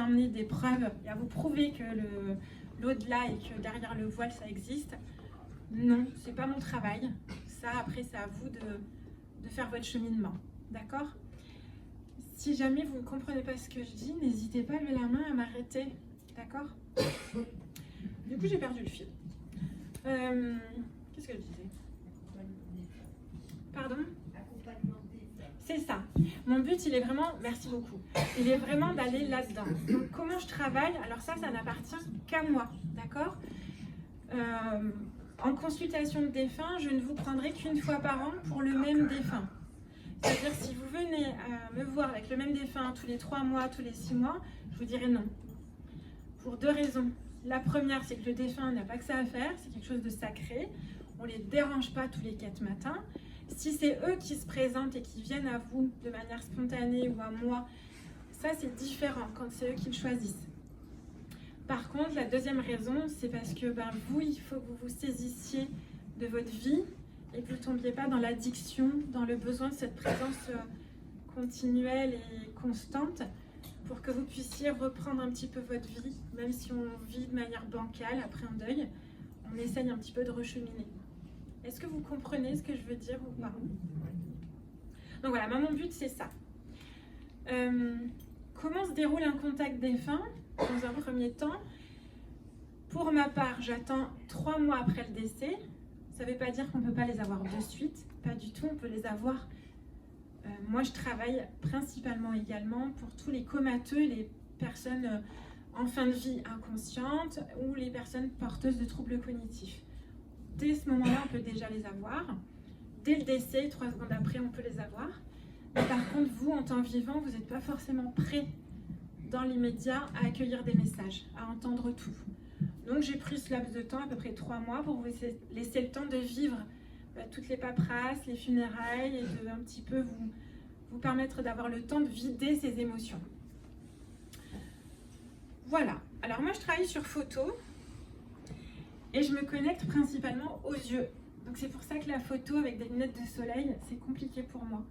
amener des preuves et à vous prouver que l'au-delà et que derrière le voile, ça existe. Non, c'est pas mon travail. Ça, après, c'est à vous de faire votre cheminement. D'accord? Si jamais vous ne comprenez pas ce que je dis, n'hésitez pas à lever la main à m'arrêter. D'accord? Du coup, j'ai perdu le fil. Qu'est-ce que je disais? Pardon? C'est ça. Mon but, il est vraiment, merci beaucoup, il est vraiment d'aller là-dedans. Donc, comment je travaille? Alors ça n'appartient qu'à moi, d'accord? En consultation de défunt, je ne vous prendrai qu'une fois par an pour le même défunt. C'est-à-dire, si vous venez me voir avec le même défunt tous les 3 mois, tous les 6 mois, je vous dirai non. Pour 2 raisons. La première, c'est que le défunt n'a pas que ça à faire, c'est quelque chose de sacré. On ne les dérange pas tous les 4 matins. Si c'est eux qui se présentent et qui viennent à vous de manière spontanée ou à moi, ça c'est différent quand c'est eux qui le choisissent. Par contre, la deuxième raison, c'est parce que vous, il faut que vous vous saisissiez de votre vie et que vous ne tombiez pas dans l'addiction, dans le besoin de cette présence continuelle et constante pour que vous puissiez reprendre un petit peu votre vie, même si on vit de manière bancale après un deuil, on essaye un petit peu de recheminer. Est-ce que vous comprenez ce que je veux dire ou pas? Donc voilà, mon but c'est ça. Comment se déroule un contact défunt? Dans un premier temps, pour ma part, j'attends 3 mois après le décès. Ça ne veut pas dire qu'on ne peut pas les avoir de suite, pas du tout, on peut les avoir. Moi, je travaille principalement également pour tous les comateux, les personnes en fin de vie inconscientes ou les personnes porteuses de troubles cognitifs. Dès ce moment-là, on peut déjà les avoir. Dès le décès, 3 secondes après, on peut les avoir. Mais par contre, vous, en temps vivant, vous n'êtes pas forcément prêt dans l'immédiat à accueillir des messages, à entendre tout. Donc, j'ai pris ce laps de temps, à peu près 3 mois, pour vous laisser le temps de vivre toutes les paperasses, les funérailles, et de un petit peu vous permettre d'avoir le temps de vider ces émotions. Voilà. Alors, moi, je travaille sur photo. Et je me connecte principalement aux yeux. Donc c'est pour ça que la photo avec des lunettes de soleil, c'est compliqué pour moi.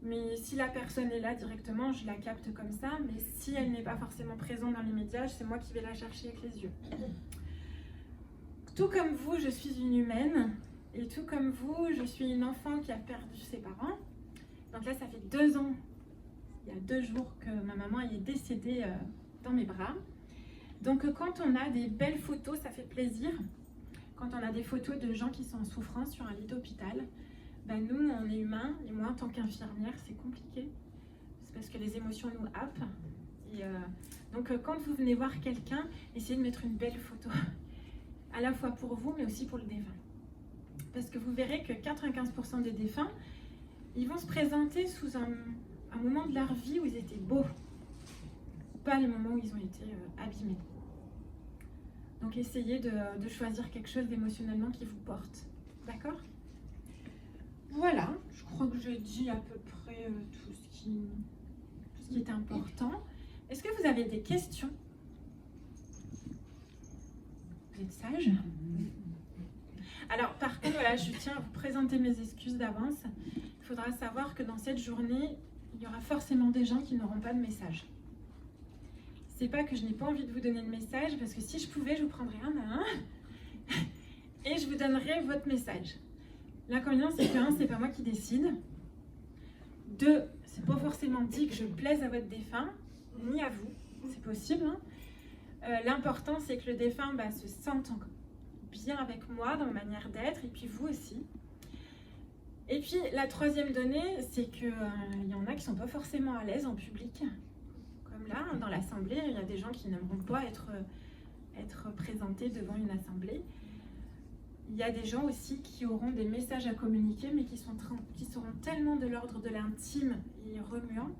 Mais si la personne est là directement, je la capte comme ça. Mais si elle n'est pas forcément présente dans l'immédiat, c'est moi qui vais la chercher avec les yeux. Tout comme vous, je suis une humaine. Et tout comme vous, je suis une enfant qui a perdu ses parents. Donc là, ça fait 2 ans, il y a 2 jours que ma maman est décédée dans mes bras. Donc quand on a des belles photos, ça fait plaisir. Quand on a des photos de gens qui sont en souffrance sur un lit d'hôpital, nous, on est humains, et moi, en tant qu'infirmière, c'est compliqué. C'est parce que les émotions nous happent. Et, donc quand vous venez voir quelqu'un, essayez de mettre une belle photo. À la fois pour vous, mais aussi pour le défunt. Parce que vous verrez que 95% des défunts, ils vont se présenter sous un moment de leur vie où ils étaient beaux. Pas les moments où ils ont été abîmés. Donc essayez de choisir quelque chose d'émotionnellement qui vous porte. D'accord? Voilà, je crois que j'ai dit à peu près tout ce qui est important. Est-ce que vous avez des questions? Vous êtes sage? Alors par contre, voilà, je tiens à vous présenter mes excuses d'avance. Il faudra savoir que dans cette journée, il y aura forcément des gens qui n'auront pas de message. C'est pas que je n'ai pas envie de vous donner le message, parce que si je pouvais, je vous prendrais un à un et je vous donnerais votre message. L'inconvénient, c'est que 1, c'est pas moi qui décide. 2, c'est pas forcément dit que je plaise à votre défunt, ni à vous, c'est possible. L'important, c'est que le défunt se sente bien avec moi dans ma manière d'être, et puis vous aussi. Et puis la 3e donnée, c'est qu'il y en a qui sont pas forcément à l'aise en public. Comme là, dans l'assemblée, il y a des gens qui n'aimeront pas être présentés devant une assemblée. Il y a des gens aussi qui auront des messages à communiquer, mais qui seront tellement de l'ordre de l'intime et remuants,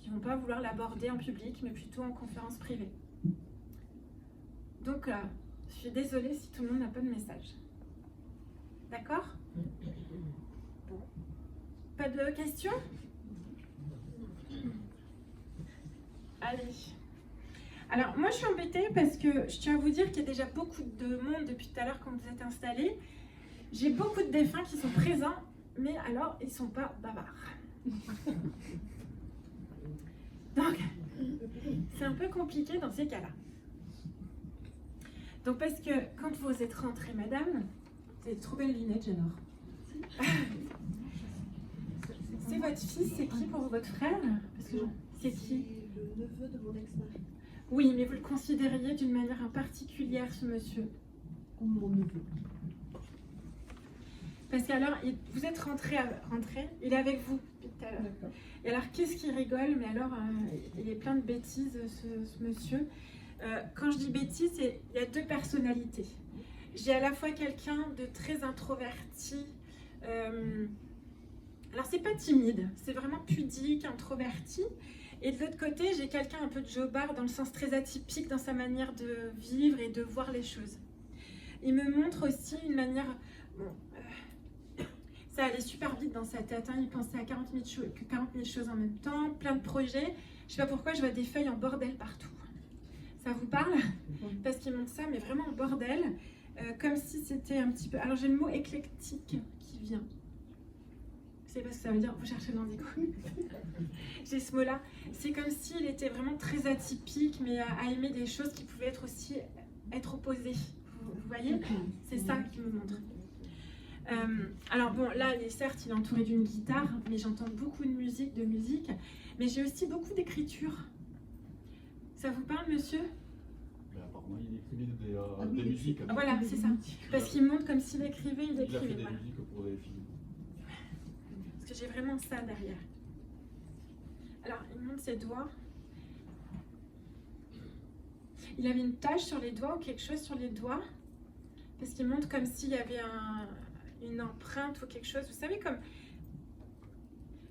qu'ils ne vont pas vouloir l'aborder en public, mais plutôt en conférence privée. Donc, je suis désolée si tout le monde n'a pas de message. D'accord? Bon. Pas de questions? Allez. Alors, moi, je suis embêtée parce que je tiens à vous dire qu'il y a déjà beaucoup de monde depuis tout à l'heure quand vous êtes installés. J'ai beaucoup de défunts qui sont présents, mais alors, ils ne sont pas bavards. Donc, C'est un peu compliqué dans ces cas-là. Donc parce que quand vous êtes rentrée, madame, vous avez trop belles lunettes, j'adore. C'est votre fils, c'est qui pour votre frère? Parce que c'est qui? Le neveu de mon ex-mari. Oui, mais vous le considériez d'une manière particulière, ce monsieur? Comme mon neveu. Parce qu'alors, vous êtes rentré, il est avec vous depuis tout à l'heure. Et alors, qu'est-ce qu'il rigole? Mais alors, il est plein de bêtises, ce monsieur. Quand je dis bêtises, il y a deux personnalités. J'ai à la fois quelqu'un de très introverti. Alors, c'est pas timide, c'est vraiment pudique, introverti. Et de l'autre côté, j'ai quelqu'un un peu de jobard, dans le sens très atypique dans sa manière de vivre et de voir les choses. Il me montre aussi une manière... Bon, ça allait super vite dans sa tête, hein. Il pensait à 40 000 choses en même temps, plein de projets. Je sais pas pourquoi, je vois des feuilles en bordel partout. Ça vous parle? Parce qu'il montre ça, mais vraiment en bordel, comme si c'était un petit peu... Alors j'ai le mot éclectique qui vient. Vous savez pas ce que ça veut dire? Vous cherchez le l'indigo. J'ai ce mot-là. C'est comme s'il était vraiment très atypique, mais à aimer des choses qui pouvaient être aussi être opposées. Vous voyez? C'est ça qu'il me montre. Alors bon, là, certes, il est entouré d'une guitare, mais j'entends beaucoup de musique, mais j'ai aussi beaucoup d'écriture. Ça vous parle, monsieur? Apparemment, il écrivait des musiques. Voilà, c'est ça. Parce qu'il montre comme s'il écrivait, Il a fait des voilà. musiques pour des films. Parce que j'ai vraiment ça derrière. Alors, il montre ses doigts. Il avait une tache sur les doigts ou quelque chose sur les doigts. Parce qu'il montre comme s'il y avait une empreinte ou quelque chose. Vous savez, comme...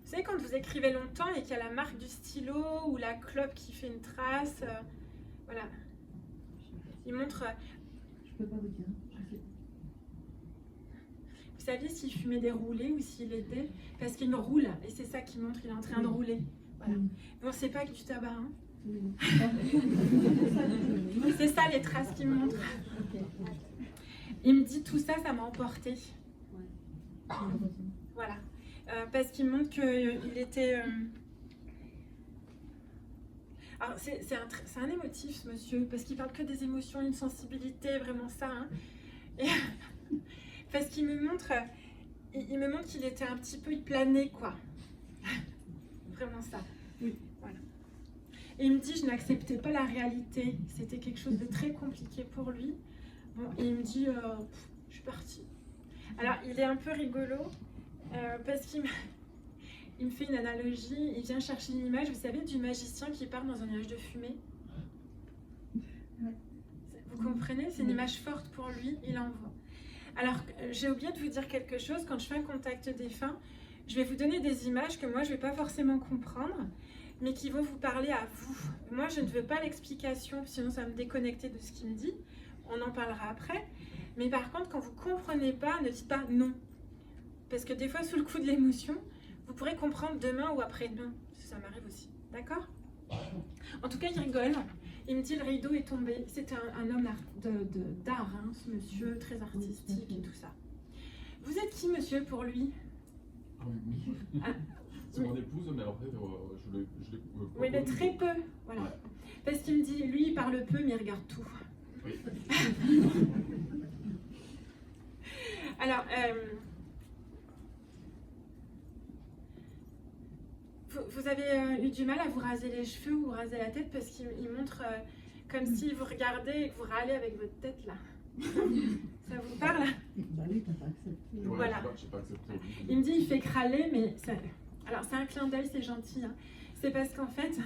Vous savez, quand vous écrivez longtemps et qu'il y a la marque du stylo ou la clope qui fait une trace, voilà. Il montre... Je peux pas vous dire. Vous saviez s'il fumait des roulés ou s'il était... Parce qu'il roule, et c'est ça qui montre qu'il est en train de rouler. Voilà. Bon, c'est pas que du tabac, hein. C'est ça les traces qu'il me montre. Il me dit tout ça, ça m'a emporté. Voilà. Parce qu'il montre qu'il était... Alors, c'est un émotif, ce monsieur, parce qu'il parle que des émotions, une sensibilité, vraiment ça. Hein. Et parce qu'il me montre... Il me montre qu'il était un petit peu plané, quoi. Vraiment ça. Voilà. Et il me dit, je n'acceptais pas la réalité. C'était quelque chose de très compliqué pour lui. Bon, et il me dit, je suis partie. Alors, il est un peu rigolo, parce qu'il me fait une analogie. Il vient chercher une image, vous savez, du magicien qui part dans un nuage de fumée. Vous comprenez? C'est une image forte pour lui, il envoie. Alors, j'ai oublié de vous dire quelque chose. Quand je fais un contact défunt, je vais vous donner des images que moi, je ne vais pas forcément comprendre, mais qui vont vous parler à vous. Moi, je ne veux pas l'explication, sinon ça va me déconnecter de ce qu'il me dit. On en parlera après. Mais par contre, quand vous ne comprenez pas, ne dites pas non. Parce que des fois, sous le coup de l'émotion, vous pourrez comprendre demain ou après-demain. Ça m'arrive aussi. D'accord? En tout cas, il rigole. Il me dit, le rideau est tombé. C'est un homme d'art, hein, ce monsieur, très artistique et tout ça. Vous êtes qui, monsieur, pour lui? Ah, c'est mon épouse, mais après, je l'ai oui, mais très peu. Voilà. Ouais. Parce qu'il me dit, lui, il parle peu, mais il regarde tout. Oui. Alors, vous avez eu du mal à vous raser les cheveux ou vous raser la tête parce qu'il montre comme si vous regardez et que vous râlez avec votre tête là. Ça vous parle? Bah oui, t'as pas accepté. Ouais, voilà. J'ai pas accepté. Il me dit, il fait crâler, mais ça... Alors, c'est un clin d'œil, c'est gentil. Hein. C'est parce qu'en fait,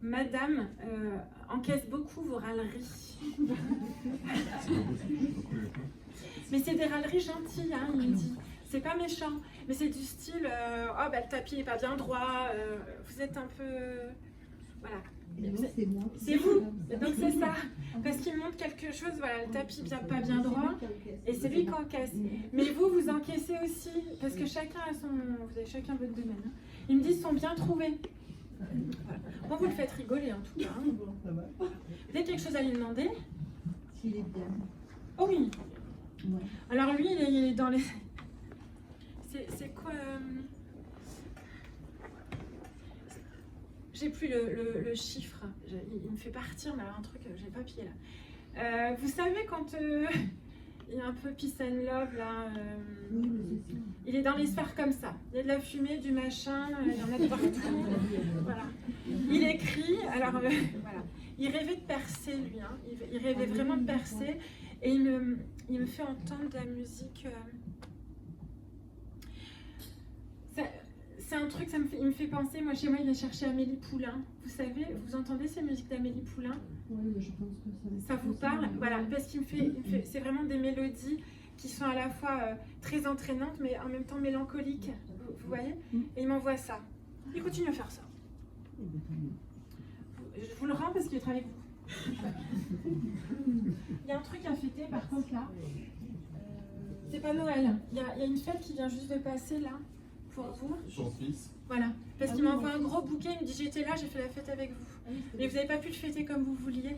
madame encaisse beaucoup vos râleries. Mais c'est des râleries gentilles, hein, il me dit. C'est pas méchant, mais c'est du style oh, bah, le tapis n'est pas bien droit, vous êtes un peu. Voilà. C'est vous, donc c'est ça. Parce qu'il montre quelque chose, voilà, le tapis pas bien droit, et c'est lui qui encaisse. Mais vous, vous encaissez aussi, parce que chacun a son. Vous avez chacun votre domaine. Hein. Ils me disent sont bien trouvés. Voilà. Bon, vous le faites rigoler en tout cas. Hein. Vous avez quelque chose à lui demander? S'il est bien. Oh oui. Ouais. Alors lui, il est dans les. C'est quoi J'ai plus le chiffre. Il me fait partir, mais alors un truc, j'ai pas pied là. Vous savez quand il y a un peu peace and love là, Oui, mais c'est ça. il est dans les sphères comme ça. Il y a de la fumée, du machin, il y en a de partout. Voilà. Il écrit, alors voilà. Il rêvait de percer lui, hein. Il rêvait vraiment de percer. Et il me fait entendre de la musique. C'est un truc, il me fait penser, moi chez moi il a cherché Amélie Poulain. Vous savez, vous entendez ces musiques d'Amélie Poulain? Oui, mais je pense que Ça vous parle? Voilà, parce qu'il me fait, c'est vraiment des mélodies qui sont à la fois très entraînantes, mais en même temps mélancoliques. Vous voyez? Et il m'envoie ça. Il continue à faire ça. Je vous le rends parce qu'il est avec vous. Il y a un truc à fêter par contre là. C'est pas Noël. Il y a une fête qui vient juste de passer là. Pour vous. Son fils. Voilà. Parce qu'il m'envoie un gros bouquet, il me dit j'étais là, j'ai fait la fête avec vous. Mais vous n'avez pas pu le fêter comme vous vouliez.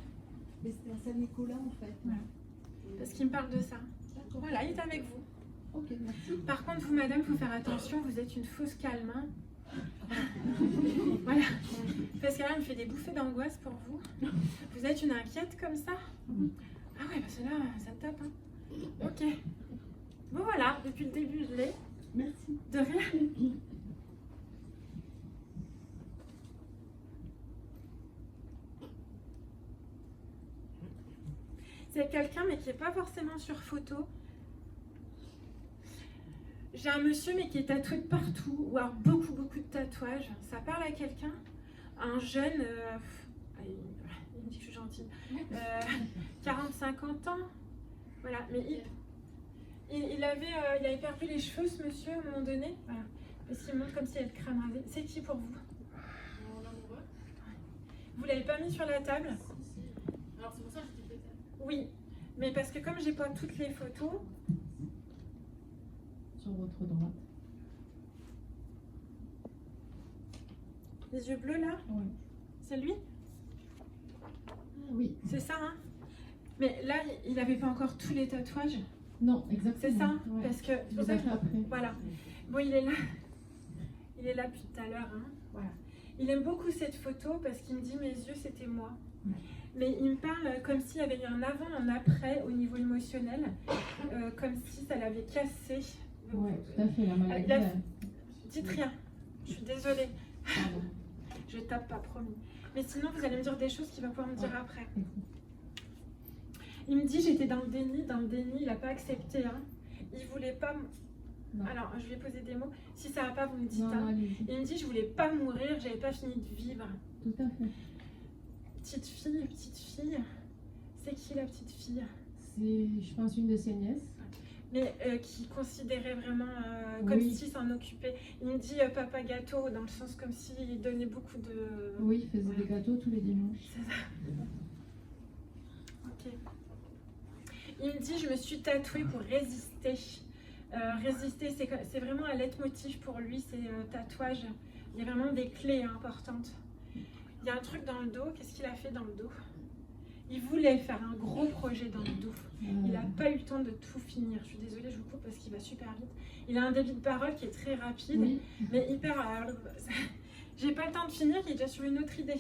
Mais c'était à Saint-Nicolas en fait. Voilà. Parce qu'il me parle de ça. Voilà, il est avec vous. Ok, merci. Par contre, vous, madame, il faut faire attention, vous êtes une fausse calme. Hein. Voilà. Parce que là, il me fait des bouffées d'angoisse pour vous. Vous êtes une inquiète comme ça? Ah ouais, parce que là, ça tape. Hein. Ok. Bon, voilà, depuis le début, je l'ai. Merci. De rien. C'est quelqu'un, mais qui n'est pas forcément sur photo. J'ai un monsieur, mais qui est tatoué de partout, ou alors beaucoup de tatouages. Ça parle à quelqu'un, un jeune, il me dit que je suis gentille, 40-50 ans, voilà, mais il avait perdu les cheveux, ce monsieur, à un moment donné, voilà, parce qu'il montre comme s'il avait le crâne rasé. C'est qui pour vous? Vous l'avez pas mis sur la table? Alors c'est pour ça que je t'ai fait ça. Oui, mais parce que comme j'ai pas toutes les photos, Sur votre droite. les yeux bleus là, Oui. c'est lui? Ah, oui. C'est ça, hein? Mais là, il n'avait pas encore tous les tatouages. Non, exactement. C'est ça? Ouais. Parce que, c'est Je pour vous ça ai que- fait après. voilà. Bon, il est là. Il est là depuis tout à l'heure, hein? Voilà. Il aime beaucoup cette photo parce qu'il me dit mes yeux, c'était moi. Ouais. Mais il me parle comme s'il y avait eu un avant, un après au niveau émotionnel, comme si ça l'avait cassé. Oui, tout à fait, la maladie. Il a- Dites rien. Je suis désolée. Pardon. Je tape pas, promis. Mais sinon, vous allez me dire des choses qu'il va pouvoir me dire après. Il me dit j'étais dans le déni, il n'a pas accepté. Hein. Il voulait pas. Non. Alors, je vais poser des mots. Si ça va pas, vous me dites. Non, Hein. allez-y. Il me dit je voulais pas mourir, j'avais pas fini de vivre. Tout à fait. Petite fille. C'est qui la petite fille? C'est, je pense, une de ses nièces. Mais qui considérait vraiment comme Oui. si s'en occupait. Il me dit papa gâteau, dans le sens comme s'il donnait beaucoup de. Oui, il faisait des gâteaux tous les dimanches. C'est ça. Ok. Il me dit je me suis tatouée pour résister. Résister, c'est vraiment un leitmotiv pour lui, ces tatouages. Il y a vraiment des clés importantes. Il y a un truc dans le dos. Qu'est-ce qu'il a fait dans le dos? Il voulait faire un gros projet dans le dos. Il n'a pas eu le temps de tout finir. Je suis désolée, je vous coupe parce qu'il va super vite. Il a un débit de parole qui est très rapide, Oui. mais hyper. J'ai pas le temps de finir, il est déjà sur une autre idée.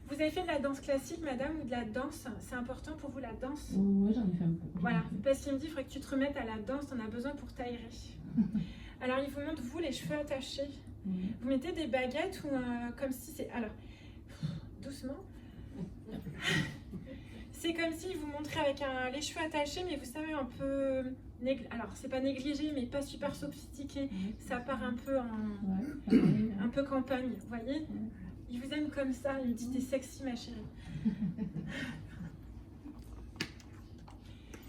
Vous avez fait de la danse classique, madame, ou de la danse? C'est important pour vous la danse? Oui, j'en ai fait un peu. Voilà, parce qu'il me dit il faudrait que tu te remettes à la danse, on a besoin pour t'aérer. Alors il vous montre, vous, les cheveux attachés. Oui. Vous mettez des baguettes ou comme si c'est. Alors, doucement. C'est comme s'il vous montrait avec les cheveux attachés, mais vous savez, un peu. Alors, c'est pas négligé, mais pas super sophistiqué. Ça part un peu en. Ouais. Un peu campagne, vous voyez? Il vous aime comme ça, il me dit t'es sexy, ma chérie.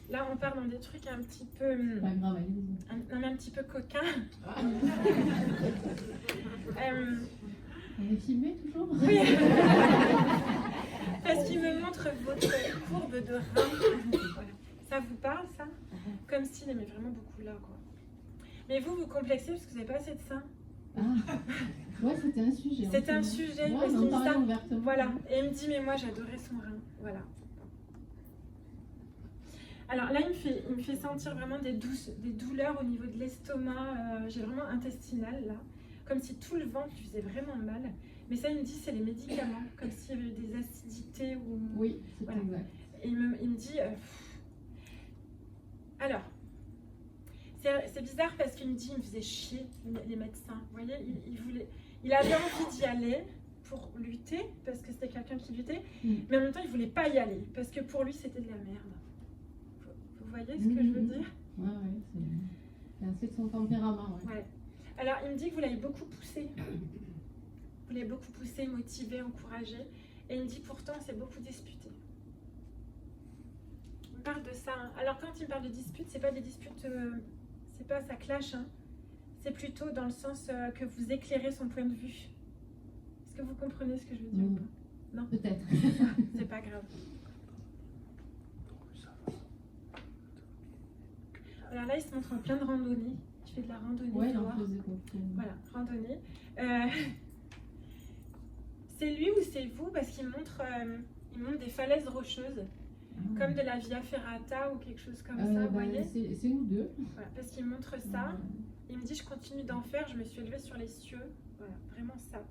Là, on part dans des trucs un petit peu. Pas grave, allez-y. Un petit peu coquin. On est filmé toujours? Oui. Parce qu'il me montre votre courbe de rein. Voilà. Ça vous parle, ça? Comme s'il aimait vraiment beaucoup là, quoi. Mais vous complexez parce que vous n'avez pas assez de seins. Ah, ouais, c'était un sujet. C'était un sujet, Ouais, parce on qu'il en me dit parlait ça. ouvertement. Voilà. Et il me dit, mais moi, j'adorais son rein. Voilà. Alors là, il me fait sentir vraiment des douleurs au niveau de l'estomac. J'ai vraiment intestinal, là. Comme si tout le ventre lui faisait vraiment mal. Mais ça, il me dit, c'est les médicaments, comme s'il y avait des acidités ou... Oui, c'est Voilà. exact. Et il me dit... Alors, c'est bizarre parce qu'il me dit, il me faisait chier, les médecins. Vous voyez, il avait envie d'y aller pour lutter, parce que c'était quelqu'un qui luttait, mais en même temps, il voulait pas y aller, parce que pour lui, c'était de la merde. Vous voyez ce que je veux dire? Ouais, c'est assez de son tempérament. Ouais. Alors, il me dit que vous l'avez beaucoup poussé. Vous l'avez beaucoup poussé, motivé, encouragé. Et il me dit pourtant, c'est beaucoup disputé. Il me parle de ça. Hein. Alors, quand il me parle de disputes, c'est pas des disputes, c'est pas ça clash. Hein. C'est plutôt dans le sens que vous éclairez son point de vue. Est-ce que vous comprenez ce que je veux dire ou pas? Non? Peut-être. C'est pas grave. Alors là, il se montre en plein de randonnée. Il fait de la randonnée. Ouais, il en dehors. faisait beaucoup. Voilà, randonnée. C'est lui ou c'est vous? Parce qu'il montre des falaises rocheuses, comme de la Via Ferrata ou quelque chose comme ça, vous voyez? C'est nous deux. Voilà, parce qu'il montre ça. Il me dit, je continue d'en faire, je me suis élevée sur les cieux. Voilà, vraiment ça.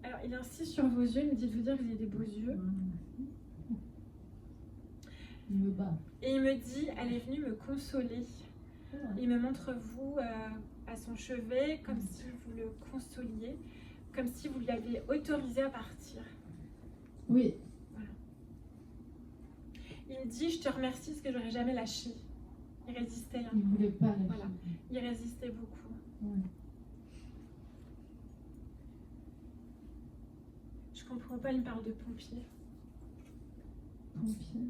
Alors, il insiste sur vos yeux, il me dit de vous dire que vous avez des beaux yeux. Il me bat. Et il me dit, elle est venue me consoler. Il me montre vous à son chevet, comme si vous le consoliez, comme si vous l'aviez autorisé à partir. Oui. Voilà. Il me dit, je te remercie parce que j'aurais jamais lâché. Il résistait. Hein. Il ne voulait pas lâcher. Voilà. Il résistait beaucoup. Ouais. Je comprends pas, il me parle de pompiers. Pompier.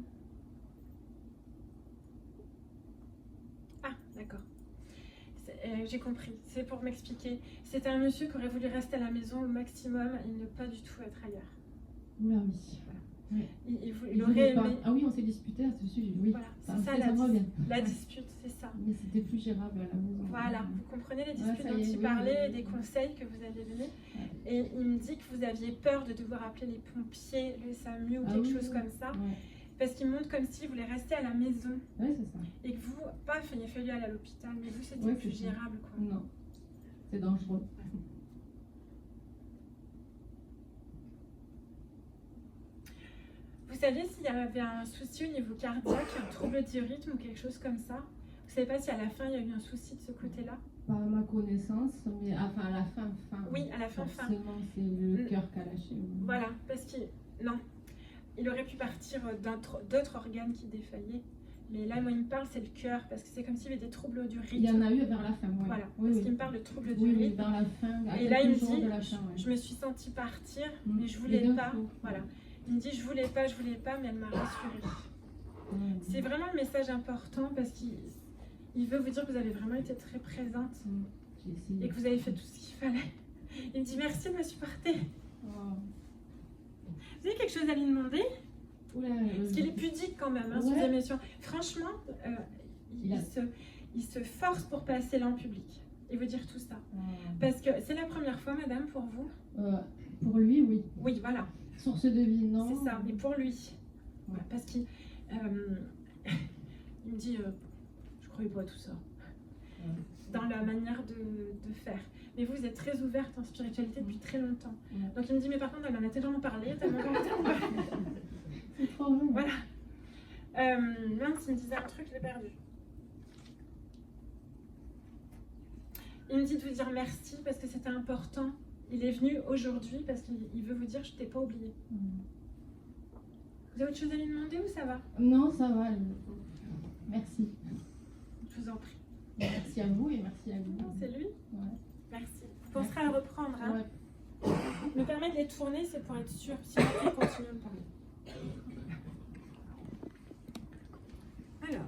Ah, d'accord. J'ai compris. C'est pour m'expliquer. C'était un monsieur qui aurait voulu rester à la maison au maximum et ne pas du tout être ailleurs. Oula, oui. Voilà. Ouais. Il aurait aimé. Ah oui, on s'est disputé à ce sujet. Oui. Voilà, c'est Ça ça revient. la dispute, c'est ça. Mais c'était plus gérable à la maison. Voilà, vous comprenez les disputes ça dont y est, il oui, parlait, oui, des oui. conseils que vous avez donnés. Ouais. Et il me dit que vous aviez peur de devoir appeler les pompiers, le SAMU ou quelque chose comme ça. Ouais. Parce qu'il montre comme s'il voulait rester à la maison. Ouais, c'est ça. Et que vous, paf, il a fallu aller à l'hôpital. Mais vous, c'était Ouais, plus c'est ça. gérable, quoi. Non. C'est dangereux. Vous savez s'il y avait un souci au niveau cardiaque, un trouble du rythme ou quelque chose comme ça? Vous savez pas si à la fin, il y a eu un souci de ce côté-là? Pas à ma connaissance, mais enfin à la fin. Oui, à la fin. Forcément, c'est le cœur qui a lâché. Voilà, parce qu'il... Non. Il aurait pu partir d'autres organes qui défaillaient. Mais là, moi, il me parle, c'est le cœur, parce que c'est comme s'il y avait des troubles du rythme. Il y en a eu vers la fin, ouais. Voilà, Oui, parce qu'il me parle de troubles du oui, rythme. vers la fin. À Et là, il me quelques jours dit, de la fin, ouais. je me suis sentie partir, Mm. mais je Mais voulais d'un pas. coup. Voilà. Il me dit, je voulais pas, mais elle m'a rassurée. Ouais. C'est vraiment le message important, parce qu'il veut vous dire que vous avez vraiment été très présente J'ai essayé. et que vous avez fait tout ce qu'il fallait. Il me dit, merci de me supporter. Oh. Vous avez quelque chose à lui demander? Oula, Parce qu'il est pudique quand même, hein, Ouais. sous émission. Franchement, Il a- il se force pour passer là en public. Il veut dire tout ça. euh, Parce que c'est la première fois, madame, pour vous? pour lui, oui. Oui, voilà, Source de vie, non. c'est ça. Mais pour lui. Voilà, parce qu'il il me dit, je ne croyais pas à tout ça. Dans la manière de faire. Mais vous êtes très ouverte en spiritualité depuis très longtemps. Ouais. Donc il me dit, mais par contre, elle m'en a tellement parlé, tellement C'est trop vrai. Voilà. Mince, il me disait un truc, je l'ai perdu. Il me dit de vous dire merci parce que c'était important. Il est venu aujourd'hui parce qu'il veut vous dire je t'ai pas oublié. Vous avez autre chose à lui demander ou ça va? Non, ça va. Merci. Je vous en prie. Merci à vous et merci à lui. Non, c'est lui? Ouais. Merci. Vous penserez à le reprendre. Hein? Ouais. Me permet de les tourner, c'est pour être sûr. Sinon, il continue à me parler. Alors.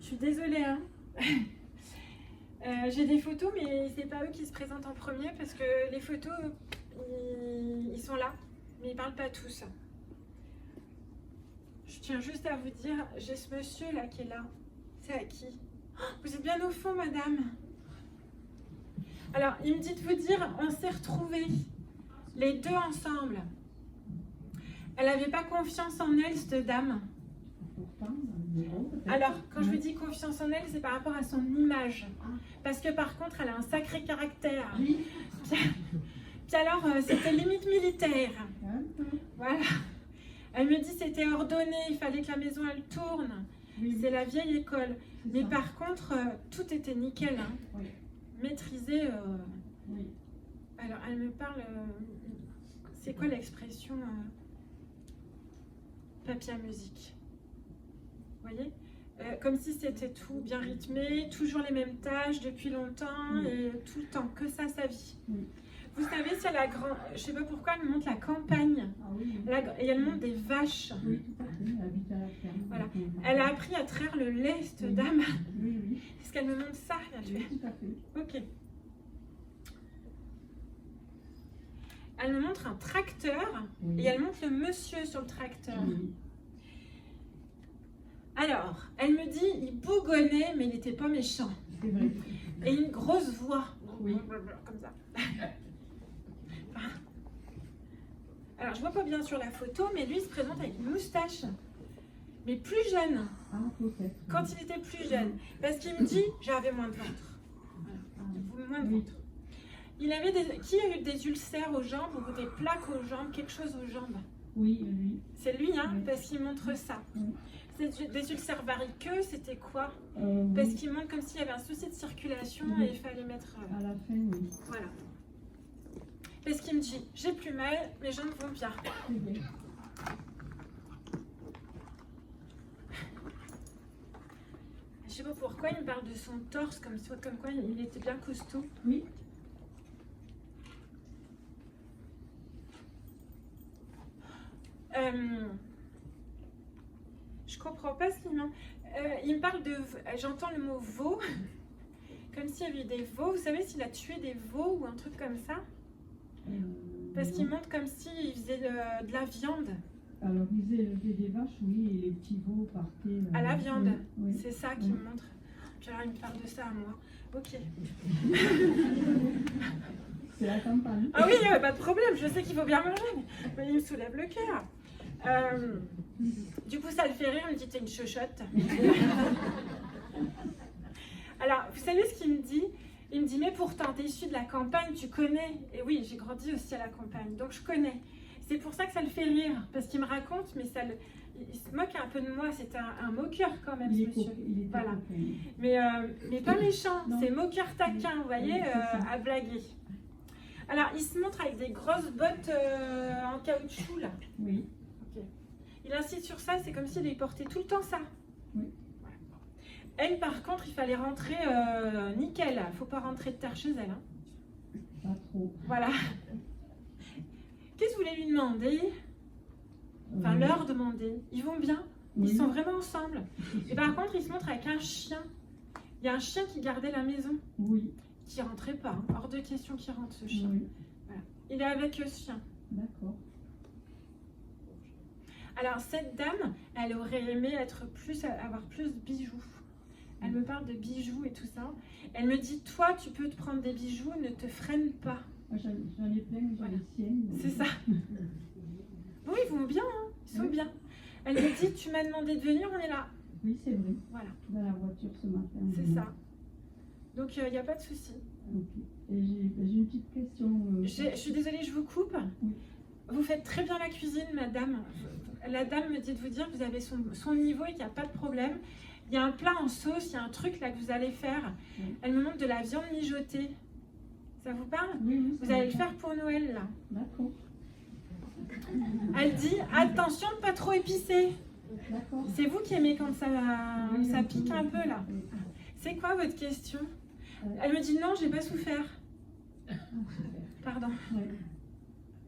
Je suis désolée, hein. J'ai des photos, mais c'est pas eux qui se présentent en premier parce que les photos, ils sont là, mais ils parlent pas tous. Je tiens juste à vous dire, j'ai ce monsieur là qui est là. C'est à qui? Oh, vous êtes bien au fond, madame. Alors, il me dit de vous dire, on s'est retrouvés, les deux ensemble. Elle n'avait pas confiance en elle, cette dame. Pourtant, peut-être. Alors, quand je lui dis confiance en elle, c'est par rapport à son image. Parce que par contre, elle a un sacré caractère. Oui. Puis alors, c'était limite militaire. Un peu. Voilà. Elle me dit c'était ordonné, il fallait que la maison elle tourne. Oui, C'est la vieille école. c'est Mais ça. par contre, tout était nickel. Hein. Oui. Maîtrisé. Oui. Alors, elle me parle. C'est quoi l'expression papier à musique. Vous voyez comme si c'était tout bien rythmé, toujours les mêmes tâches depuis longtemps Oui. et tout le temps, que ça, sa vie. Oui. Vous savez, si elle a grand... Je sais pas pourquoi, elle montre la campagne. Ah oui. Et elle montre des vaches. Oui, tout à fait. Elle habite à la ferme. Voilà. Donc, Elle a appris à traire le lait, cette Oui. dame. Oui, oui. Est-ce qu'elle me montre ça? Elle fait, Oui, tout à fait. ok. Elle me montre un tracteur Oui. et elle montre le monsieur sur le tracteur. Oui. Alors, elle me dit, il bougonnait, mais il n'était pas méchant. C'est vrai. Et une grosse voix. Oui. Comme ça. Alors, je vois pas bien sur la photo, mais lui, il se présente avec une moustache. Mais plus jeune, Ah, peut-être. quand il était plus jeune. Parce qu'il me dit, j'avais moins de ventre. Ah, Moins de oui. ventre. Il avait Qui a eu des ulcères aux jambes ou des plaques aux jambes, quelque chose aux jambes? Oui, lui. C'est lui, hein, Oui. parce qu'il montre ça. Oui. C'est des ulcères variqueux, c'était quoi? Oui. Parce qu'il montre comme s'il y avait un souci de circulation Oui. et il fallait mettre... À la fin, oui. voilà. Parce qu'il me dit, j'ai plus mal, mes jambes vont bien. C'est bien. Je sais pas pourquoi il me parle de son torse, comme quoi il était bien costaud. Oui. Je comprends pas ce qu'il m'en... il me parle de... J'entends le mot veau, comme s'il y avait des veaux. Vous savez s'il a tué des veaux ou un truc comme ça? Parce qu'il montre comme s'il faisait de la viande. Alors, ils élevaient des vaches, oui, et les petits veaux partaient... À la viande. Oui, oui. C'est ça qu'il Oui. me montre. Puis alors il me parle de ça à moi. Ok. C'est la campagne. Ah oui, pas de problème, je sais qu'il faut bien manger, mais il me soulève le cœur. Du coup, ça le fait rire, il me dit t'es une chochotte. Alors, vous savez ce qu'il me dit? Il me dit mais pourtant, t'es issu de la campagne, tu connais. Et oui, j'ai grandi aussi à la campagne, donc je connais. C'est pour ça que ça le fait rire, parce qu'il me raconte, mais il se moque un peu de moi. C'était un moqueur quand même, ce monsieur. Il était Voilà. copain. Mais pas méchant, Non. c'est moqueur taquin, vous voyez, Oui, c'est ça. à blaguer. Alors, il se montre avec des grosses bottes en caoutchouc, là. Oui. Ok. Il insiste sur ça, c'est comme s'il portait tout le temps ça. Oui. Voilà. Elle, par contre, il fallait rentrer nickel. Il ne faut pas rentrer de terre chez elle. Hein. Pas trop. Voilà. Qu'est-ce que vous voulez lui demander? Enfin, leur demander. Ils vont bien? Oui. Ils sont vraiment ensemble. Et par contre, il se montre avec un chien. Il y a un chien qui gardait la maison, Oui. qui rentrait pas. Hein. Hors de question qu'il rentre, ce chien. Oui. Il est avec ce chien. D'accord. Alors, cette dame, elle aurait aimé avoir plus de bijoux. Elle me parle de bijoux et tout ça. Elle me dit, toi, tu peux te prendre des bijoux, ne te freine pas. Moi, j'en ai plein, j'ai Voilà. les siennes. C'est ça. Oui, ils vont bien, hein. Ils sont Oui. bien. Elle me dit, tu m'as demandé de venir, on est là. Oui, c'est vrai. Voilà, Dans la voiture ce matin. c'est ça. Donc, il n'y a pas de souci. Ok. Et j'ai une petite question. Je suis désolée, je vous coupe. Oui. Vous faites très bien la cuisine, madame. La dame me dit de vous dire que vous avez son niveau et qu'il n'y a pas de problème. Il y a un plat en sauce, il y a un truc là que vous allez faire. Oui. Elle me montre de la viande mijotée. Ça vous parle? Oui, oui, Vous ça allez va. le faire pour Noël, là. D'accord. Elle dit, attention de pas trop épicé. D'accord. C'est vous qui aimez quand ça Oui, pique un peu, là. Oui. C'est quoi votre question? Euh, Elle me dit, non, j'ai pas souffert. Ah, super. Pardon, Ouais.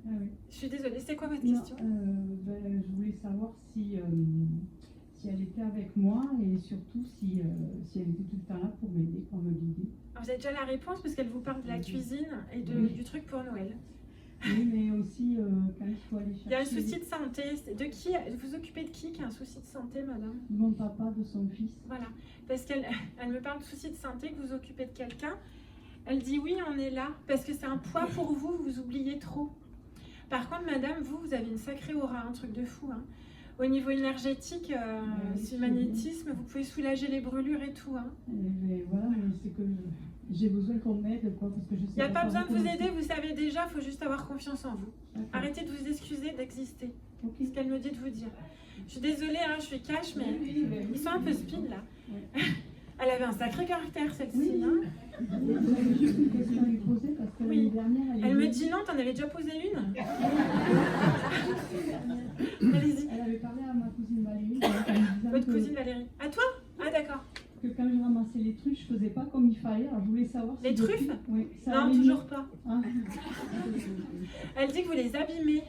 Ah oui. je suis désolée. C'est quoi votre Non, question? je voulais savoir si elle était avec moi et surtout si elle était tout le temps là pour m'aider, pour me guider. Alors, vous avez déjà la réponse parce qu'elle vous parle de la cuisine et Oui. du truc pour Noël. Oui, mais aussi quand il faut aller chercher. Il y a un souci de santé. De qui? Vous occupez de qui a un souci de santé, madame? De mon papa, de son fils. Voilà. Parce qu'elle me parle de souci de santé, que vous occupez de quelqu'un. Elle dit oui, on est là. Parce que c'est un poids pour vous, vous oubliez trop. Par contre, madame, vous avez une sacrée aura, un truc de fou. Hein. Au niveau énergétique, c'est magnétisme, vous pouvez soulager les brûlures et tout. Hein. Mais voilà, mais c'est que j'ai besoin qu'on m'aide, quoi, parce que je sais. Il n'y a pas besoin de vous aider, vous savez déjà, il faut juste avoir confiance en vous. Arrêtez de vous excuser d'exister. C'est ce qu'elle me dit de vous dire. Je suis désolée, hein, je suis cash, mais ils sont un peu speed là. Elle avait un sacré caractère, celle-ci. Hein. J'avais juste une question à lui poser parce que l'année dernière, Elle me dit non, t'en avais déjà posé une. Allez-y. Elle avait parlé à ma cousine Valérie. Votre cousine Valérie. À toi? Ah d'accord. Que quand je ramassais les trucs, je faisais pas comme il fallait. Alors je voulais savoir. Les truffes? Oui. Non, toujours pas. Hein? Elle dit que vous les abîmez.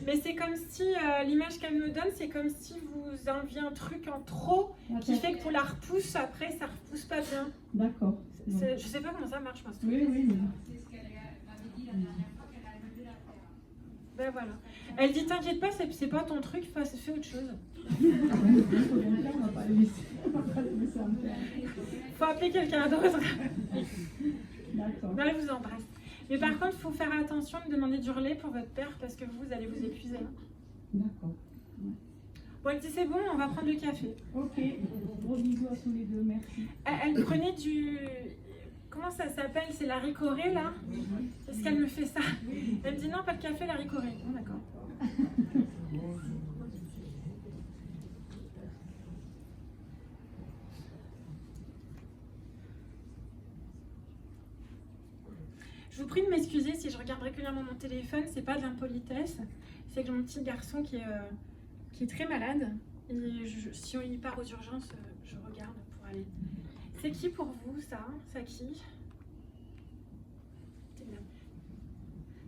Mais c'est comme si, l'image qu'elle me donne, c'est comme si vous enleviez un truc en trop qui fait que pour la repousse, après, ça repousse pas bien. D'accord. Je sais pas comment ça marche, moi. Oui, oui. Ben voilà. Elle dit, t'inquiète pas, c'est pas ton truc, fais autre chose. On va pas le laisser en faire. Faut appeler quelqu'un d'autre. D'accord. Ben, elle vous embrasse. Mais par contre, il faut faire attention de demander du relais pour votre père parce que vous allez vous épuiser. D'accord. Bon, elle dit c'est bon, on va prendre le café. Ok, gros bisous à tous les deux, merci. Elle prenait du... Comment ça s'appelle? C'est la ricorée là? Est-ce qu'elle me fait ça? Elle me dit non, pas de café, la ricorée. Bon, d'accord. Je vous prie de m'excuser si je regarde régulièrement mon téléphone, c'est pas de l'impolitesse, c'est que j'ai mon petit garçon qui est très malade. Et si il part aux urgences, je regarde pour aller. C'est qui pour vous ça? C'est qui?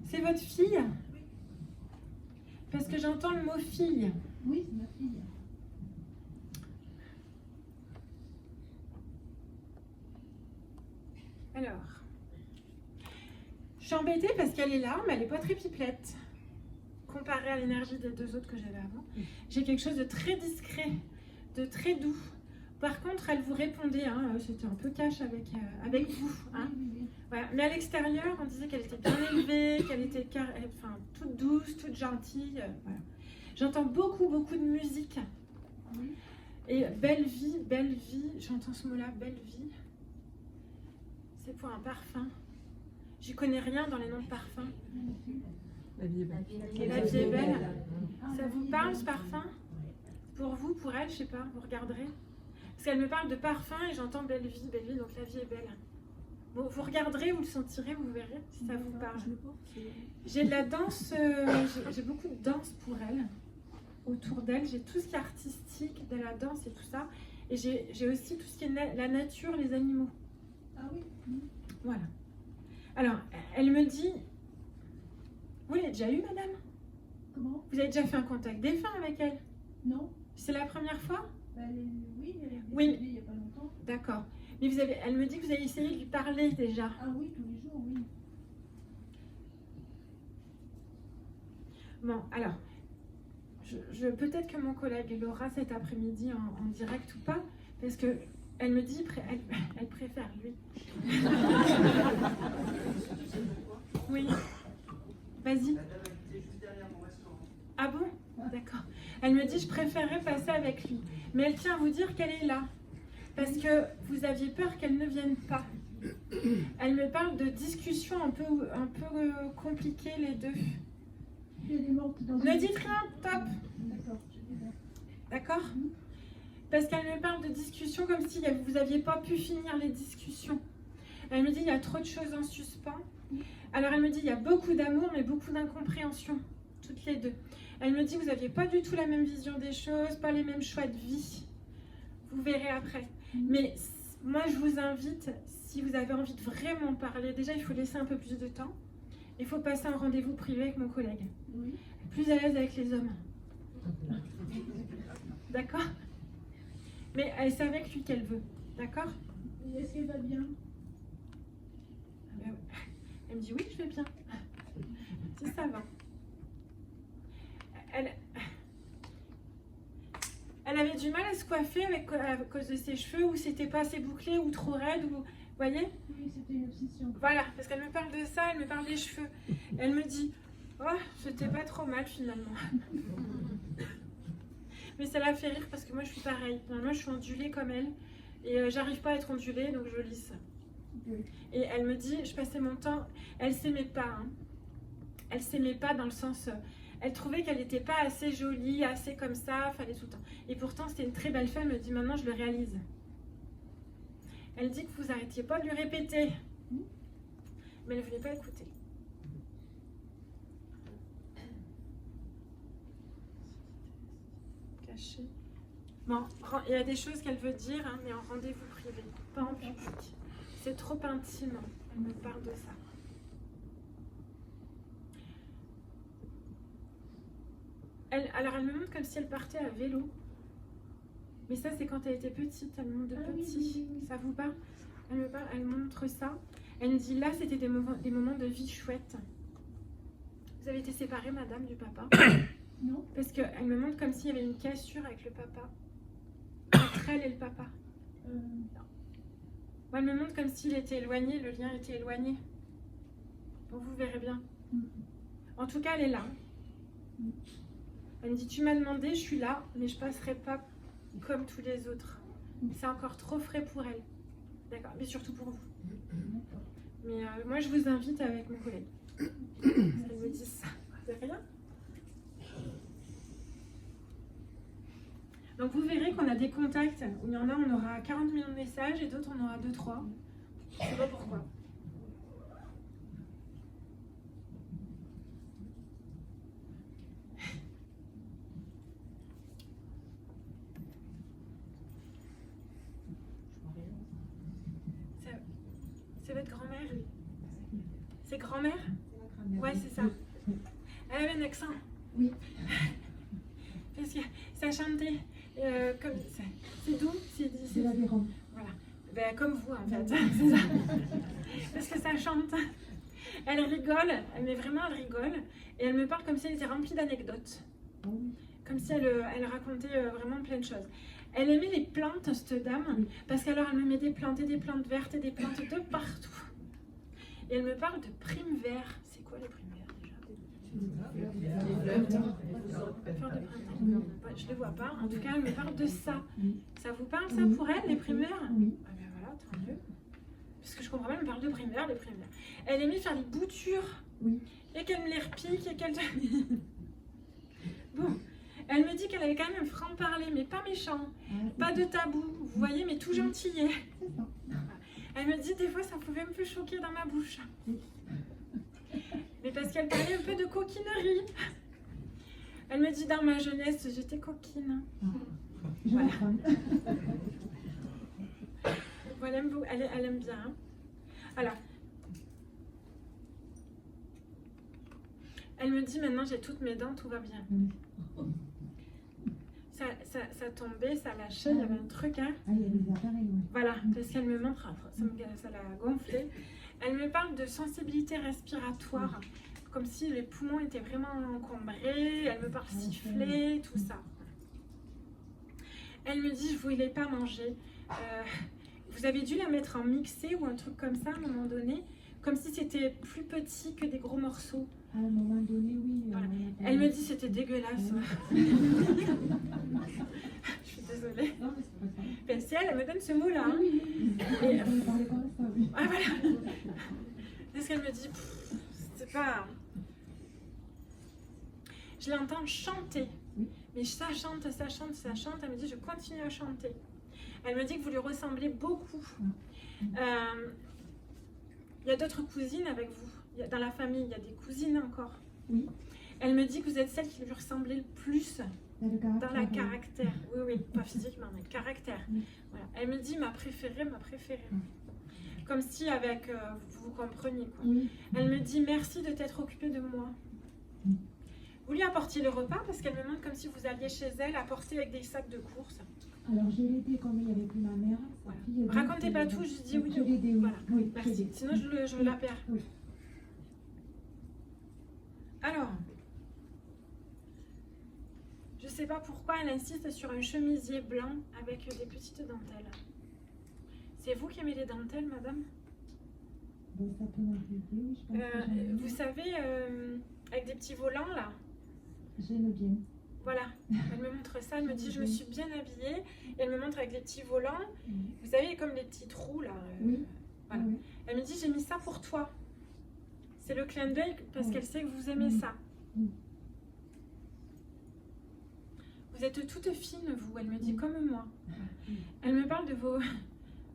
C'est votre fille? Parce que j'entends le mot fille. Oui, c'est ma fille. Alors, je suis embêtée parce qu'elle est là, mais elle n'est pas très pipelette. Comparée à l'énergie des deux autres que j'avais avant. J'ai quelque chose de très discret, de très doux. Par contre, elle vous répondait, hein, c'était un peu cash avec vous. Hein. Voilà. Mais à l'extérieur, on disait qu'elle était bien élevée, qu'elle était toute douce, toute gentille. Voilà. J'entends beaucoup de musique. Et belle vie, j'entends ce mot-là, belle vie. C'est pour un parfum. J'y connais rien dans les noms de parfums. La vie est belle. La vie est belle. Ça vous parle ce parfum? Pour vous, pour elle, je sais pas, vous regarderez. Parce qu'elle me parle de parfum et j'entends belle vie, donc la vie est belle. Bon, vous regarderez, vous le sentirez, vous verrez si ça vous parle. J'ai de la danse, j'ai beaucoup de danse pour elle, autour d'elle. J'ai tout ce qui est artistique, de la danse et tout ça. Et j'ai aussi tout ce qui est la nature, les animaux. Ah oui. Voilà. Alors, elle me dit... Vous l'avez déjà eu, madame? Comment? Vous avez déjà fait un contact défunt avec elle? Non. C'est la première fois? Oui, elle est Oui. il n'y a pas longtemps. D'accord. Mais elle me dit que vous avez essayé de lui parler déjà. Ah oui, tous les jours, oui. Bon, alors, peut-être que mon collègue l'aura cet après-midi en direct ou pas, parce que elle me dit, elle préfère lui. Oui. Vas-y. Ah bon? D'accord. Elle me dit, je préférerais passer avec lui. Mais elle tient à vous dire qu'elle est là. Parce que vous aviez peur qu'elle ne vienne pas. Elle me parle de discussions un peu compliquées les deux. Elle est morte dans Ne dites rien, top. D'accord. D'accord? Parce qu'elle me parle de discussions comme si vous n'aviez pas pu finir les discussions. Elle me dit, il y a trop de choses en suspens. Alors elle me dit, il y a beaucoup d'amour, mais beaucoup d'incompréhension, toutes les deux. Elle me dit, vous n'aviez pas du tout la même vision des choses, pas les mêmes choix de vie. Vous verrez après. Mais moi, je vous invite, si vous avez envie de vraiment parler, déjà, il faut laisser un peu plus de temps. Il faut passer un rendez-vous privé avec mon collègue. Oui. Plus à l'aise avec les hommes. D'accord? Mais c'est avec lui qu'elle veut. D'accord? Et est-ce qu'elle va bien? Elle me dit oui, je vais bien. Si ça va. Elle avait du mal à se coiffer à cause de ses cheveux, ou c'était pas assez bouclé, ou trop raide, ou... Vous voyez? Oui, c'était une obsession. Voilà, parce qu'elle me parle de ça, elle me parle des cheveux. Elle me dit, Oh, c'était pas trop mal finalement. Mais ça l'a fait rire parce que moi je suis pareille. Moi je suis ondulée comme elle et j'arrive pas à être ondulée donc je lisse. Et elle me dit, je passais mon temps, elle s'aimait pas. Hein. Elle s'aimait pas dans le sens, elle trouvait qu'elle n'était pas assez jolie, assez comme ça, fallait tout le temps. Et pourtant c'était une très belle femme, elle me dit maintenant je le réalise. Elle dit que vous arrêtiez pas de lui répéter. Mais elle ne voulait pas écouter. Caché. Bon, il y a des choses qu'elle veut dire, hein, mais en rendez-vous privé, pas en public. C'est trop intime, elle me parle de ça. Alors elle me montre comme si elle partait à vélo. Mais ça c'est quand elle était petite, elle me montre de petit. Oui. Ça vous parle? Elle montre ça. Elle me dit là c'était des moments de vie chouettes. Vous avez été séparée madame du papa? Non. Parce qu'elle me montre comme s'il y avait une cassure avec le papa. Entre elle et le papa. Non. Elle me montre comme s'il était éloigné, le lien était éloigné. Bon, vous verrez bien. En tout cas, elle est là. Elle me dit, tu m'as demandé, je suis là, mais je passerai pas comme tous les autres. C'est encore trop frais pour elle. D'accord, mais surtout pour vous. Mais moi, je vous invite avec mon collègue. Elle me dit ça. C'est rien. Donc vous verrez qu'on a des contacts où il y en a, on aura 40 millions de messages et d'autres, on aura 2-3. Je ne sais pas pourquoi. C'est votre grand-mère? C'est grand-mère? Ouais, c'est ça. Elle avait un accent. Oui. Parce que ça chantait comme ça. C'est d'où? C'est l'Aveyron. Voilà. Ben, comme vous en fait. C'est ça. Parce que ça chante. Elle rigole, mais vraiment elle rigole. Et elle me parle comme si elle était remplie d'anecdotes. Comme si elle racontait vraiment plein de choses. Elle aimait les plantes, cette dame, parce qu'alors elle me met des plantes vertes et des plantes de partout. Et elle me parle de primes verts. C'est quoi les primes verts déjà? Fleurs de printemps. Ouais, je ne les vois pas. En tout cas, elle me parle de ça. Ça vous parle ça pour elle, les primes verts? Oui. Ah ben voilà, tant mieux. Parce que je comprends pas, elle me parle de primes verts, les primes verts. Elle aimait faire des boutures. Oui. Et qu'elle me les repique et qu'elle... Bon. Elle me dit qu'elle avait quand même un franc-parler, mais pas méchant, pas de tabou, vous voyez, mais tout gentillet. Elle me dit des fois ça pouvait me peu choquer dans ma bouche. Mais parce qu'elle parlait un peu de coquinerie. Elle me dit dans ma jeunesse, j'étais coquine. Voilà. Voilà, elle aime bien. Hein. Alors, elle me dit maintenant j'ai toutes mes dents, tout va bien. Ça tombait, ça lâchait, il y avait un truc. Hein. Ah, il y a des appareils, oui. Voilà, parce qu'elle me montre, ça l'a gonflé. Elle me parle de sensibilité respiratoire, comme si les poumons étaient vraiment encombrés. Elle me parle siffler, tout ça. Elle me dit, je ne voulais pas manger. Vous avez dû la mettre en mixé ou un truc comme ça à un moment donné, comme si c'était plus petit que des gros morceaux. À un moment donné, oui. Voilà. Elle me dit c'était dégueulasse. Je suis désolée. Non, mais c'est pas ça. Ben, si elle me donne ce mot-là. Hein. Oui. Et, On parlait comme ça, oui. ah voilà. C'est ce qu'elle me dit. C'est pas. Je l'entends chanter. Mais ça chante. Elle me dit je continue à chanter. Elle me dit que vous lui ressemblez beaucoup. Il y a d'autres cousines avec vous. Dans la famille, il y a des cousines encore. Oui. Elle me dit que vous êtes celle qui lui ressemblait le plus dans le caractère. Oui, pas physiquement, mais le caractère. Oui. Voilà. Elle me dit ma préférée. Comme si avec vous compreniez. Quoi. Oui. Elle me dit merci de t'être occupée de moi. Vous lui apportiez le repas parce qu'elle me demande comme si vous alliez chez elle apporter avec des sacs de courses. Alors j'ai aidé quand il n'y avait plus ma mère. Voilà. Racontez pas tout, je dis oui. Je l'ai aidé, oui. Voilà. Oui, Merci. Sinon je la perds. Oui. Alors, je sais pas pourquoi elle insiste sur un chemisier blanc avec des petites dentelles. C'est vous qui aimez les dentelles, madame? Bon, ça peut m'inquiéter, oui, je pense que vous savez, avec des petits volants là. J'aime bien. Voilà, elle me montre ça, elle me dit je me suis bien habillée, et elle me montre avec des petits volants, vous savez comme les petits trous là. Oui. Voilà. Oui. Elle me dit j'ai mis ça pour toi. C'est le clin d'œil parce Oui. qu'elle sait que vous aimez ça. Oui. Vous êtes toute fine vous, elle me dit comme moi. Elle me parle de vos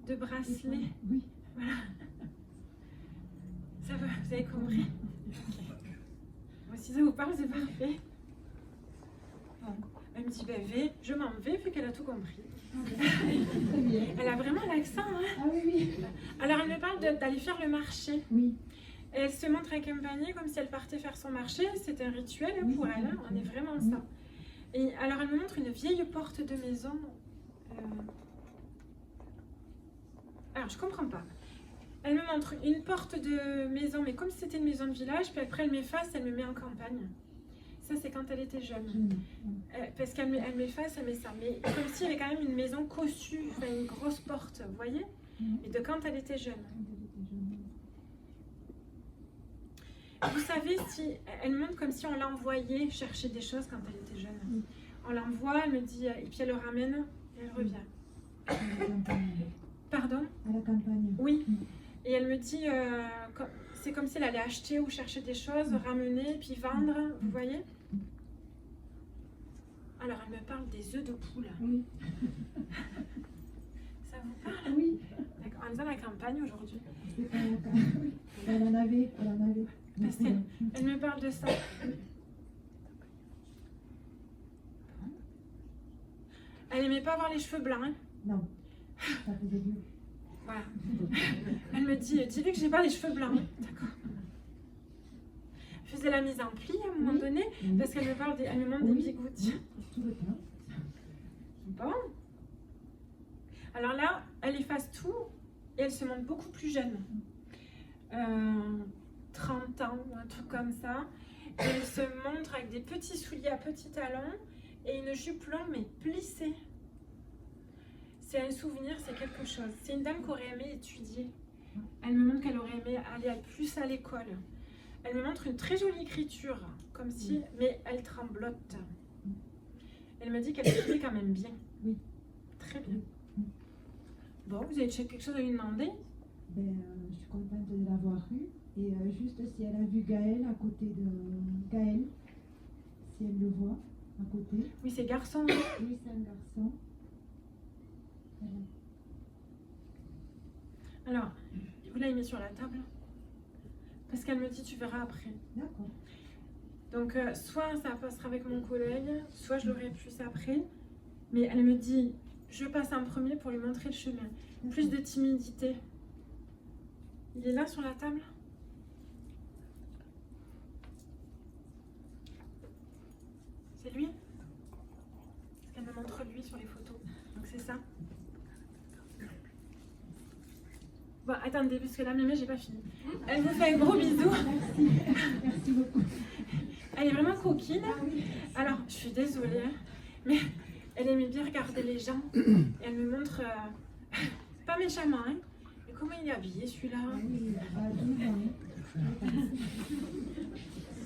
de bracelets. Oui. Voilà. Ça va, vous avez compris? Moi si ça vous parle, c'est parfait. Bon. Elle me dit, ben, je m'en vais, vu qu'elle a tout compris. Très bien. Elle a vraiment l'accent, hein? Ah oui, oui. Alors, elle me parle d'aller faire le marché. Oui. Et elle se montre accompagnée comme si elle partait faire son marché. C'est un rituel Oui, pour c'est elle, un hein, on est rituel. vraiment Oui. ça. Et alors, elle me montre une vieille porte de maison. Alors, je comprends pas. Elle me montre une porte de maison, mais comme si c'était une maison de village, puis après, elle m'efface, elle me met en campagne. Ça, c'est quand elle était jeune. Parce qu'elle m'efface, elle met ça. Mais comme s'il y avait quand même une maison cossue, enfin, une grosse porte, vous voyez? Et de quand elle était jeune. Vous savez, si elle me montre comme si on l'envoyait chercher des choses quand elle était jeune. Oui. On l'envoie, elle me dit, et puis elle le ramène, et elle revient. À la campagne. Pardon? À la campagne. Oui. Et elle me dit, c'est comme si elle allait acheter ou chercher des choses, ramener, puis vendre, vous voyez? Alors, elle me parle des œufs de poule. Oui. Ça vous parle? Oui. D'accord. On est dans la campagne aujourd'hui. C'est à la campagne. Oui. Elle en avait. Parce qu'elle me parle de ça. Elle aimait pas avoir les cheveux blancs. Hein. Non. Ça faisait mieux. Voilà. Elle me dit, dis-lui que j'ai pas les cheveux blancs. D'accord. Je faisais la mise en pli à un moment donné, parce qu'elle me parle, elle me montre des bigoutes. Tout le temps. Bon. Alors là, elle efface tout et elle se montre beaucoup plus jeune. 30 ans ou un truc comme ça. Et elle se montre avec des petits souliers à petits talons et une jupe longue mais plissée. C'est un souvenir, c'est quelque chose. C'est une dame qui aurait aimé étudier. Elle me montre qu'elle aurait aimé aller plus à l'école. Elle me montre une très jolie écriture, comme si, mais elle tremblote. Elle me dit qu'elle écrit quand même bien. Oui. Très bien. Bon, vous avez quelque chose à lui demander? Ben, je suis contente de l'avoir eue. Et juste si elle a vu Gaël à côté de Gaël, si elle le voit à côté. Oui, c'est garçon. Oui, c'est un garçon. Voilà. Alors, vous l'avez mis sur la table? Parce qu'elle me dit, tu verras après. D'accord. Donc, soit ça passera avec mon collègue, soit je l'aurai plus après. Mais elle me dit, je passe en premier pour lui montrer le chemin. Plus de timidité. Il est là sur la table? C'est lui? Parce qu'elle me montre lui sur les photos. Donc c'est ça. Bon, attendez, parce que là, mémé, j'ai pas fini. Elle vous fait un gros bisou. Merci beaucoup. Elle est vraiment coquine. Alors, je suis désolée, hein, mais elle aimait bien regarder les gens. Et elle me montre, pas méchamment, hein, mais comment il est habillé celui-là. Ah oui,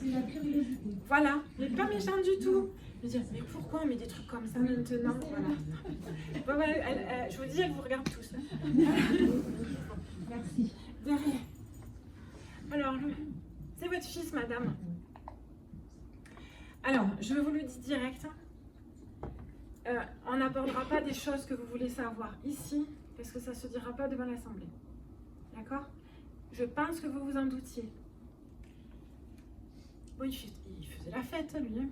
c'est la curiosité. Voilà, mais pas méchant du tout. Je me dis, mais pourquoi on met des trucs comme ça maintenant? Voilà. Bon, voilà, je vous dis, elle vous regarde tous. Hein. Merci. De rien. Alors, c'est votre fils, madame. Alors, je vous le dis direct. On n'abordera pas des choses que vous voulez savoir ici, parce que ça ne se dira pas devant l'Assemblée. D'accord? Je pense que vous vous en doutiez. Bon, il faisait la fête, lui. Hein.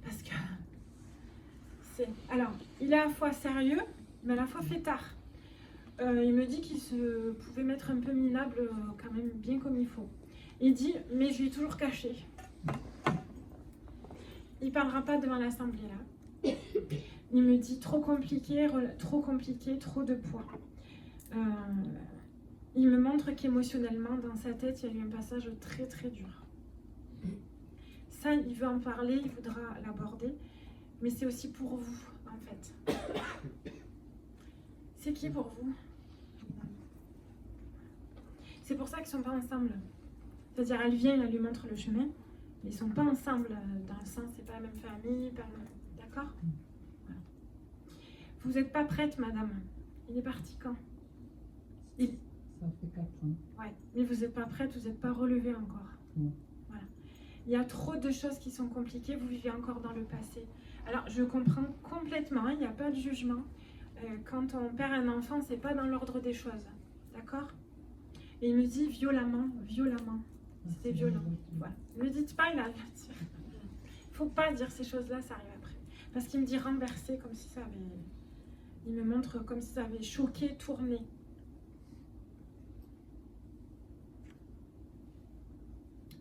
Parce que c'est... Alors, il est à la fois sérieux, mais à la fois fêtard. Il me dit qu'il se pouvait mettre un peu minable quand même bien comme il faut. Il dit, mais je lui ai toujours caché. Il parlera pas devant l'Assemblée là. Il me dit trop compliqué, trop de poids. Il me montre qu'émotionnellement, dans sa tête, il y a eu un passage très très dur. Ça, il veut en parler, il voudra l'aborder, mais c'est aussi pour vous, en fait. C'est qui pour vous? C'est pour ça qu'ils ne sont pas ensemble. C'est-à-dire, elle vient, elle lui montre le chemin, Ils sont pas ensemble dans le sens, c'est pas la même famille, pas le même... D'accord? Voilà. Vous n'êtes pas prête, madame. Il est parti quand? Ça fait 4 ans. Ouais, mais vous n'êtes pas prête, vous n'êtes pas relevée encore. Non. Voilà. Il y a trop de choses qui sont compliquées, vous vivez encore dans le passé. Alors, je comprends complètement, il n'y a pas de jugement. Quand on perd un enfant, c'est pas dans l'ordre des choses. D'accord? Et il me dit violemment, violemment. C'était violent. Voilà. Ne dites pas, il a... faut pas dire ces choses-là, ça arrive après. Parce qu'il me dit renversé, comme si ça avait... Il me montre comme si ça avait choqué, tourné.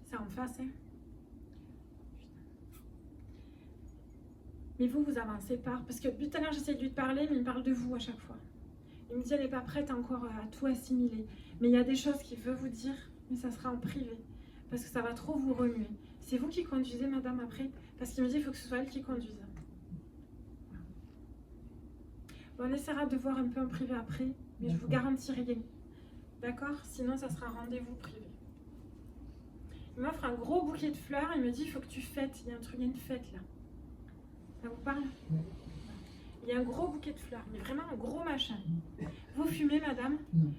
C'est en face, hein. Mais vous avancez pas. Parce que depuis tout à l'heure, j'essaie de lui parler, mais il me parle de vous à chaque fois. Il me dit, elle n'est pas prête encore à tout assimiler. Mais il y a des choses qu'il veut vous dire, mais ça sera en privé. Parce que ça va trop vous remuer. C'est vous qui conduisez, madame, après. Parce qu'il me dit, il faut que ce soit elle qui conduise. Bon, on essaiera de voir un peu en privé après, mais je vous garantis rien. D'accord? Sinon, ça sera un rendez-vous privé. Il m'offre un gros bouquet de fleurs. Il me dit, il faut que tu fêtes. Il y a un truc, il y a une fête là. Ça vous parle? Il y a un gros bouquet de fleurs, mais vraiment un gros machin. Vous fumez, madame? Non.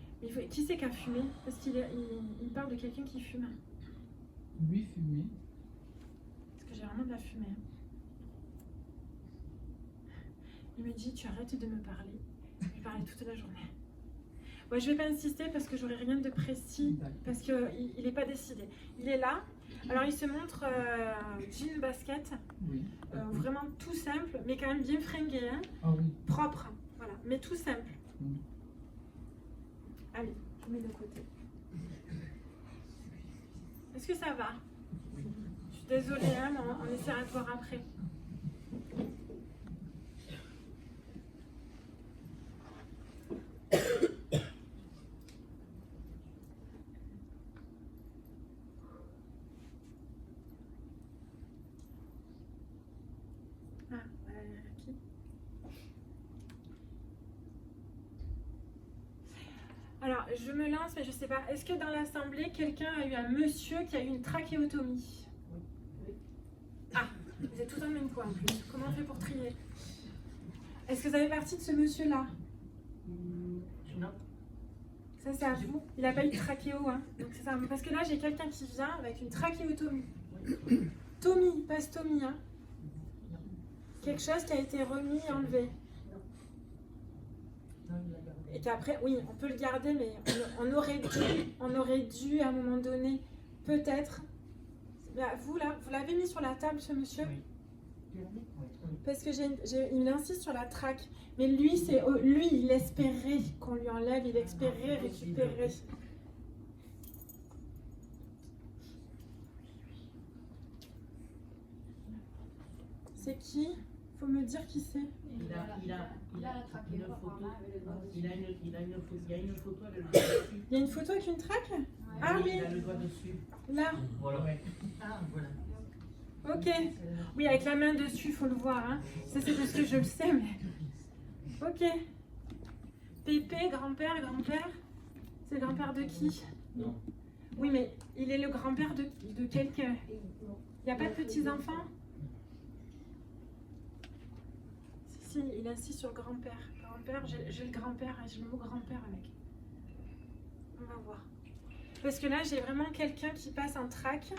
Qui c'est qui a fumé? Parce qu'il il parle de quelqu'un qui fume. Lui fumait. Parce que j'ai vraiment de la fumée. Il me dit, tu arrêtes de me parler. Je vais parler toute la journée. Bon, je ne vais pas insister parce que j'aurai rien de précis, parce qu'il n'est pas décidé. Il est là. Alors il se montre jean basket, Oui. vraiment tout simple, mais quand même bien fringué, hein, Ah oui. propre, voilà, mais tout simple. Mm. Allez, je mets de côté. Est-ce que ça va? Je suis désolée, hein, mais on essaiera de voir après. Qui? Alors, je me lance, mais je sais pas. Est-ce que dans l'assemblée, quelqu'un a eu un monsieur qui a eu une trachéotomie? Ah, vous êtes tous en même point en plus. Comment on fait pour trier? Est-ce que vous avez partie de ce monsieur-là? Non. Ça, c'est à vous. Il n'a pas eu de trachéo, hein. Donc, c'est ça. Parce que là, j'ai quelqu'un qui vient avec une trachéotomie. Tomie, pas stomie, hein. Quelque chose qui a été remis, enlevé. Et qu'après, oui, on peut le garder, mais on aurait dû à un moment donné, peut-être. Vous, là, vous l'avez mis sur la table, ce monsieur? Parce que il insiste sur la traque. Mais lui, il espérait qu'on lui enlève, il espérait récupérer. C'est qui? Faut me dire qui c'est. Il a une photo. Il y a une photo avec le doigt dessus. Il y a une photo avec une traque? Ah oui. Il a le doigt dessus. Là. Voilà. Ah, voilà. Ok. Oui, avec la main dessus, il faut le voir. Hein. Ça, c'est parce que je le sais, mais... Ok. Pépé, grand-père, grand-père. C'est le grand-père de qui? Non. Oui, mais il est le grand-père de quelqu'un. Il n'y a pas de petits-enfants? Si, il insiste sur le grand-père. Grand-père, j'ai le grand-père, j'ai le mot grand-père avec. On va voir. Parce que là, j'ai vraiment quelqu'un qui passe en track.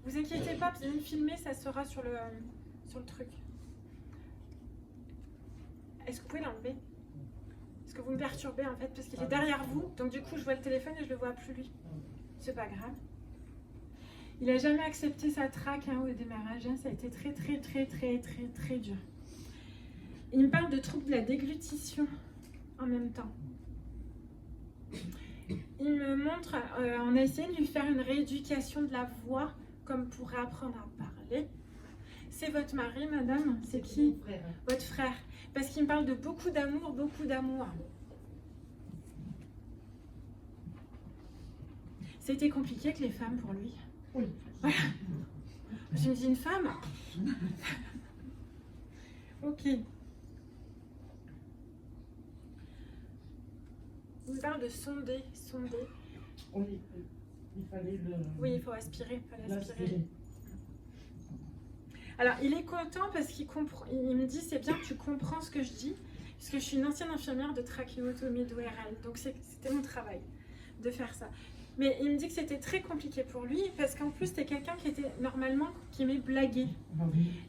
Vous inquiétez pas, vous allez me filmer, ça sera sur le truc. Est-ce que vous pouvez l'enlever? Parce que vous me perturbez en fait, parce qu'il est derrière vous. Donc du coup, je vois le téléphone et je le vois plus lui. C'est pas grave. Il n'a jamais accepté sa traque hein, au démarrage. Hein. Ça a été très, très, très, très, très, très dur. Il me parle de troubles de la déglutition en même temps. Il me montre, on a essayé de lui faire une rééducation de la voix, comme pour apprendre à parler. C'est votre mari, madame? C'est qui? Votre frère. Parce qu'il me parle de beaucoup d'amour, beaucoup d'amour. C'était compliqué avec les femmes pour lui. Oui. Voilà. Je me dis une femme. Ok. Il me parle de sonder, sonder. Oui, il fallait le. Oui, il faut aspirer, il fallait aspirer. Alors, il est content parce qu'il comprend. Il me dit, c'est bien, tu comprends ce que je dis, parce que je suis une ancienne infirmière de trachéotomie d'ORL. Donc, c'était mon travail de faire ça. Mais il me dit que c'était très compliqué pour lui, parce qu'en plus, c'était quelqu'un qui était normalement, qui aimait blaguer.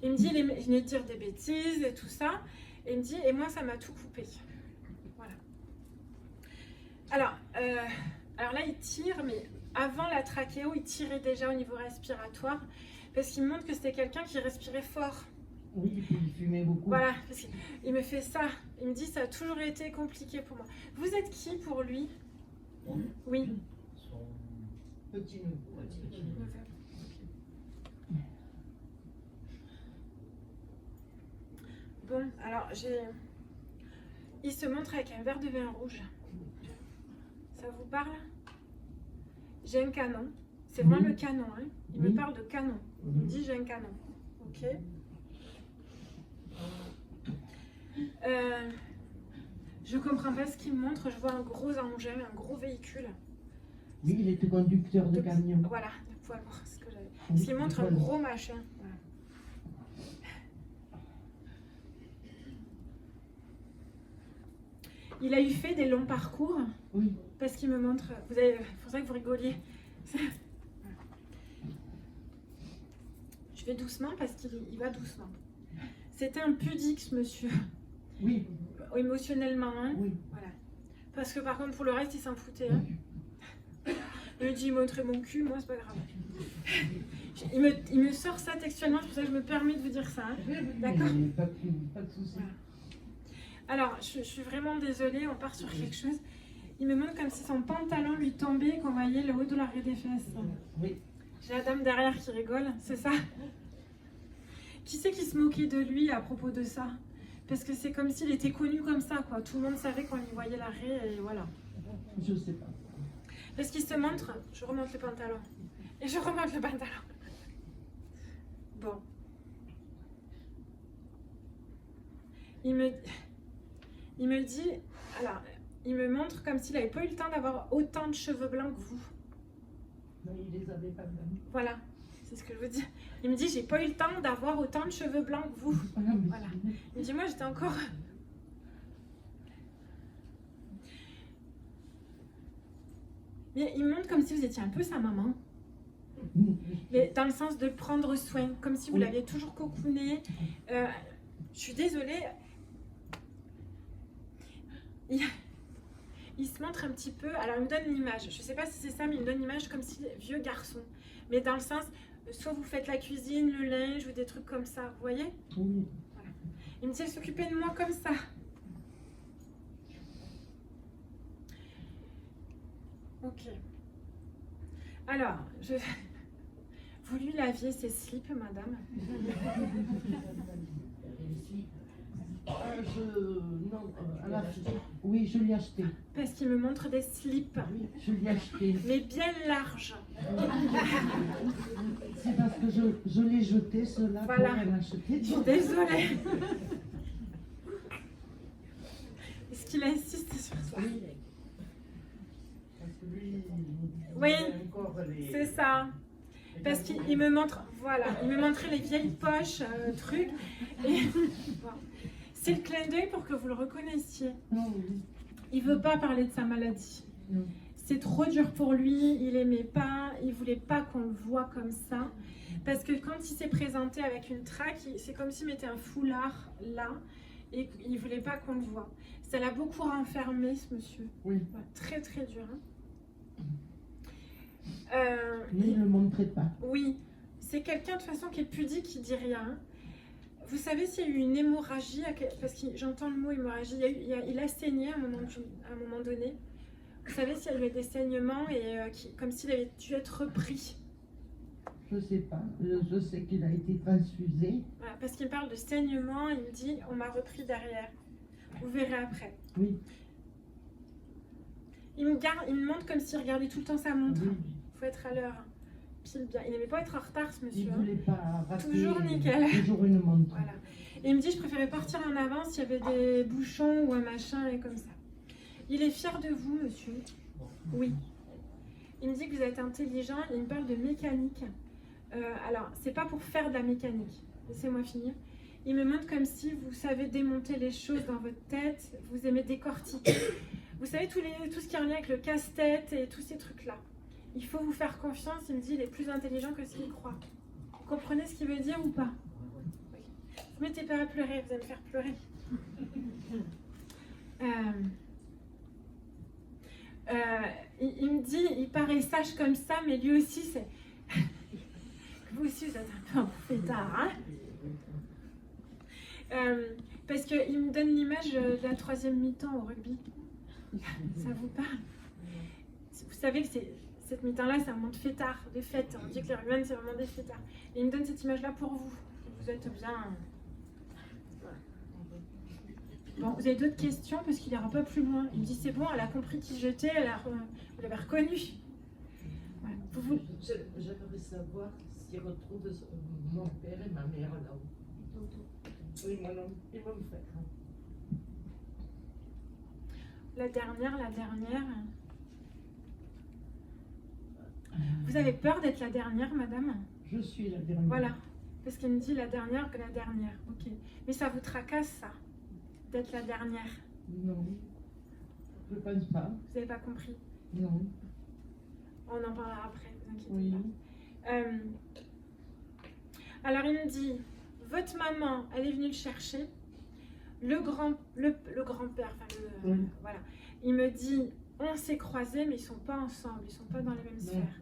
Il me dit, il venait de dire des bêtises et tout ça. Et il me dit, et moi, ça m'a tout coupé. Voilà. Alors là, il tire, mais avant la trachéo, il tirait déjà au niveau respiratoire, parce qu'il me montre que c'était quelqu'un qui respirait fort. Oui, et puis il fumait beaucoup. Voilà, parce qu'il me fait ça. Il me dit, ça a toujours été compliqué pour moi. Vous êtes qui pour lui? Oui. Petit neveu. Bon, alors il se montre avec un verre de vin rouge. Ça vous parle? J'ai un canon. C'est vraiment le canon. Hein. Il me parle de canon. Il me dit j'ai un canon. Ok. Je comprends pas ce qu'il me montre. Je vois un gros engin, un gros véhicule. Oui, il était conducteur de camion. Voilà, de poids lourd, c'est ce que j'avais. Parce qu'il montre un gros machin. Voilà. Il a eu fait des longs parcours. Oui. Parce qu'il me montre. C'est pour ça que vous rigoliez. Je vais doucement parce qu'il va doucement. C'était un pudique, ce monsieur. Oui. Émotionnellement, hein. Oui. Voilà. Parce que par contre, pour le reste, il s'en foutait. Hein. Il me dit, il montrait mon cul, moi, c'est pas grave. Il me sort ça textuellement, c'est pour ça que je me permets de vous dire ça. Hein. D'accord ? Pas de souci. Voilà. Alors, je suis vraiment désolée, on part sur quelque chose. Il me montre comme si son pantalon lui tombait et qu'on voyait le haut de l'arrêt des fesses. Oui. J'ai la dame derrière qui rigole, c'est ça? Qui c'est qui se moquait de lui à propos de ça? Parce que c'est comme s'il était connu comme ça, quoi. Tout le monde savait quand il voyait l'arrêt et voilà. Je sais pas. Parce qu'il se montre, je remonte le pantalon. Et je remonte le pantalon. Bon. Il me dit, alors, il me montre comme s'il n'avait pas eu le temps d'avoir autant de cheveux blancs que vous. Non, il les avait pas blancs. Voilà, c'est ce que je veux dire. Il me dit, j'ai pas eu le temps d'avoir autant de cheveux blancs que vous. Voilà. Il me dit, moi j'étais encore... Mais il me montre comme si vous étiez un peu sa maman. Mais dans le sens de prendre soin, comme si vous l'aviez toujours cocooné. Je suis désolée. Il se montre un petit peu, alors il me donne une image, je ne sais pas si c'est ça, mais il me donne une image comme si vieux garçon. Mais dans le sens, soit vous faites la cuisine, le linge ou des trucs comme ça, vous voyez? Oui. Voilà. Il me dit, elle s'occupait de moi comme ça. Ok. Alors, vous lui laviez ses slips, madame? Oui, je l'ai acheté. Parce qu'il me montre des slips. Oui, je l'ai acheté. Mais bien larges. C'est parce que je l'ai jeté, cela, Voilà. pour en acheter. Je suis désolée. Est-ce qu'il insiste sur ça? Oui. Parce que lui, Oui, encore c'est ça. Parce qu'il me montre, voilà, il me montrait les vieilles poches, trucs. Et bon. C'est le clin d'œil pour que vous le reconnaissiez. Non, oui. Il veut pas parler de sa maladie. Non. C'est trop dur pour lui, il aimait pas, il voulait pas qu'on le voit comme ça. Parce que quand il s'est présenté avec une traque, c'est comme s'il mettait un foulard là et il voulait pas qu'on le voit. Ça l'a beaucoup renfermé, ce monsieur. Oui. Ouais, très très dur. Hein. Mais il ne le montrait pas. Oui, c'est quelqu'un de toute façon qui est pudique, qui dit rien. Vous savez s'il y a eu une hémorragie, parce que j'entends le mot hémorragie, il a saigné à un moment donné. Vous savez s'il y a eu des saignements et comme s'il avait dû être repris. Je ne sais pas. Je sais qu'il a été transfusé. Voilà, parce qu'il parle de saignement, il me dit on m'a repris derrière. Vous verrez après. Oui. Il me montre comme s'il regardait tout le temps sa montre. Oui. Il faut être à l'heure. Pile bien. Il n'aimait pas être en retard, ce monsieur. Il ne voulait pas rater. Toujours nickel. Toujours une montre. Voilà. Et il me dit, je préférais partir en avance s'il y avait des bouchons ou un machin et comme ça. Il est fier de vous, monsieur. Oui. Il me dit que vous êtes intelligent. Il me parle de mécanique. Alors, c'est pas pour faire de la mécanique. laissez-moi finir. Il me montre comme si vous savez démonter les choses dans votre tête, vous aimez décortiquer. Vous savez tout ce qui est en lien avec le casse-tête et tous ces trucs-là. Il faut vous faire confiance, il me dit, il est plus intelligent que ce qu'il croit. Vous comprenez ce qu'il veut dire ou pas? Ne mettez pas à pleurer, vous allez me faire pleurer. Il me dit, il paraît sage comme ça, mais lui aussi, c'est... Vous aussi, vous êtes un peu un fêtard, hein? Parce qu'il me donne l'image de la 3e mi-temps au rugby. Ça vous parle? Vous savez que cette mi-temps-là, c'est un moment de fêtard, de fête. On dit que les rugbymen, c'est vraiment des fêtards. Et il me donne cette image-là pour vous. Vous êtes bien... Bon, vous avez d'autres questions parce qu'il n'ira pas plus loin. Il me dit c'est bon, elle a compris qui j'étais, vous l'avez reconnu. Voilà. J'aimerais savoir s'il retrouve mon père et ma mère là-haut. Oui, mon oncle et mon frère. La dernière. Vous avez peur d'être la dernière, madame? Je suis la dernière. Voilà, parce qu'il me dit la dernière que la dernière. Ok. Mais ça vous tracasse, ça, d'être la dernière? Non, je ne pense pas. Vous n'avez pas compris? Non. On en parlera après, vous inquiétez Oui. pas. Alors il me dit, votre maman, elle est venue le chercher. Le grand-père, Oui. voilà. Il me dit, on s'est croisés, mais ils sont pas ensemble, ils sont pas dans les mêmes sphères.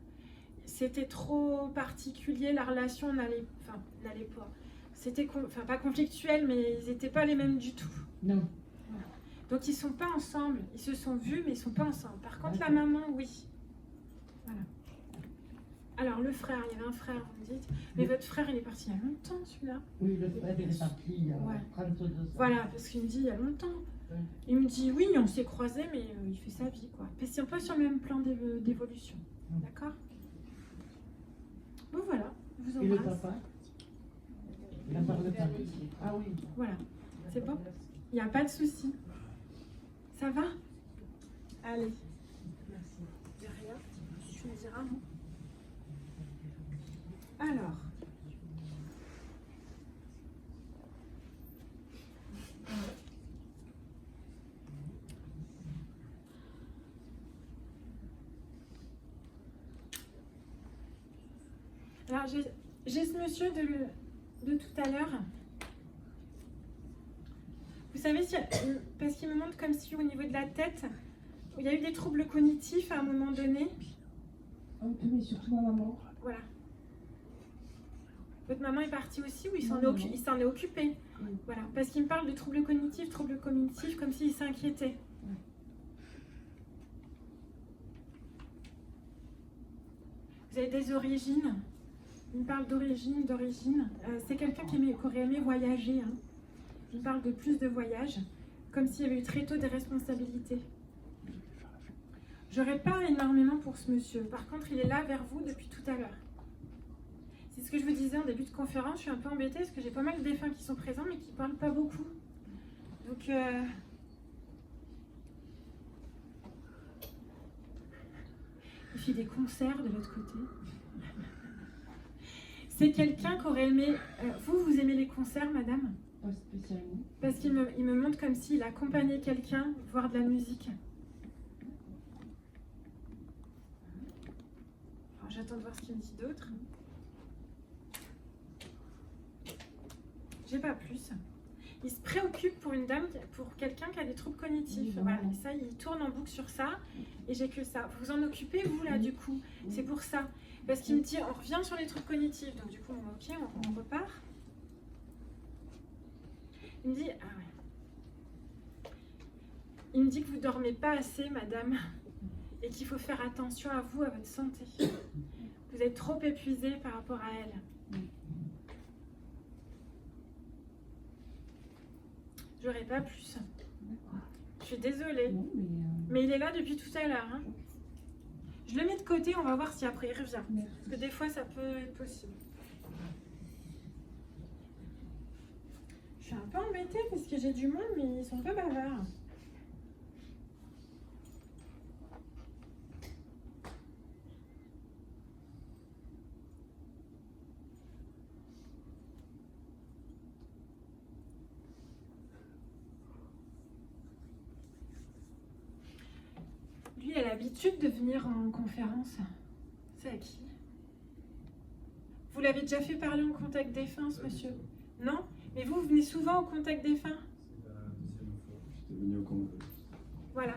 C'était trop particulier, la relation n'allait pas. C'était pas conflictuel, mais ils n'étaient pas les mêmes du tout. Non. Voilà. Donc ils sont pas ensemble. Ils se sont vus, mais ils sont pas ensemble. Par contre, la maman, oui. Voilà. Alors le frère, il y avait un frère, vous me dites. Mais votre frère, il est parti il y a longtemps, celui-là. Oui, le frère est parti il y a 32 ans. Voilà, parce qu'il me dit il y a longtemps. Ouais. Il me dit oui, on s'est croisés, mais il fait sa vie, quoi. Parce qu'ils sont pas sur le même plan d'évolution. D'accord? Bon, voilà, je vous Et le embrasse. papa? La part de papa. Ah oui. Voilà, c'est bon? Il n'y a pas de souci. Ça va? Allez. Merci. De rien. Tu me diras, non? Alors. Alors, j'ai ce monsieur de tout à l'heure. Vous savez, parce qu'il me montre comme si au niveau de la tête, il y a eu des troubles cognitifs à un moment donné. Mais surtout ma maman. Voilà. Votre maman est partie aussi ou il Non, s'en est occupé? Oui. Voilà, parce qu'il me parle de troubles cognitifs, comme s'il s'inquiétait. Vous avez des origines? Il me parle d'origine. C'est quelqu'un qui aurait aimé voyager. Hein. Il me parle de plus de voyages, comme s'il y avait eu très tôt des responsabilités. J'aurais pas énormément pour ce monsieur. Par contre, il est là vers vous depuis tout à l'heure. C'est ce que je vous disais en début de conférence. Je suis un peu embêtée parce que j'ai pas mal de défunts qui sont présents, mais qui parlent pas beaucoup. Donc, il fait des concerts de l'autre côté. C'est quelqu'un qui aurait aimé... vous aimez les concerts, madame? Pas spécialement. Parce qu'il me montre comme s'il accompagnait quelqu'un voir de la musique. Alors, j'attends de voir ce qu'il me dit d'autre. J'ai pas plus. Il se préoccupe pour une dame, pour quelqu'un qui a des troubles cognitifs. Oui, voilà. Et ça, il tourne en boucle sur ça. Et j'ai que ça. Vous en occupez, vous, là, du coup. C'est pour ça. Parce qu'il me dit, on revient sur les troubles cognitifs. Donc, du coup, ok, on repart. Il me dit, ah ouais. Il me dit que vous dormez pas assez, madame. Et qu'il faut faire attention à vous, à votre santé. Vous êtes trop épuisée par rapport à elle. J'aurais pas plus. Je suis désolée. Non, Mais il est là depuis tout à l'heure. Hein. Je le mets de côté, on va voir si après il revient. Parce que des fois, ça peut être possible. Je suis un peu embêtée parce que j'ai du monde, mais ils sont pas bavards. l'habitude de venir en conférence? C'est à qui? Vous l'avez déjà fait parler en contact défunt, ce monsieur? Non? Mais vous venez souvent au contact défunt? C'est la deuxième fois. J'étais venu au congrès. Voilà.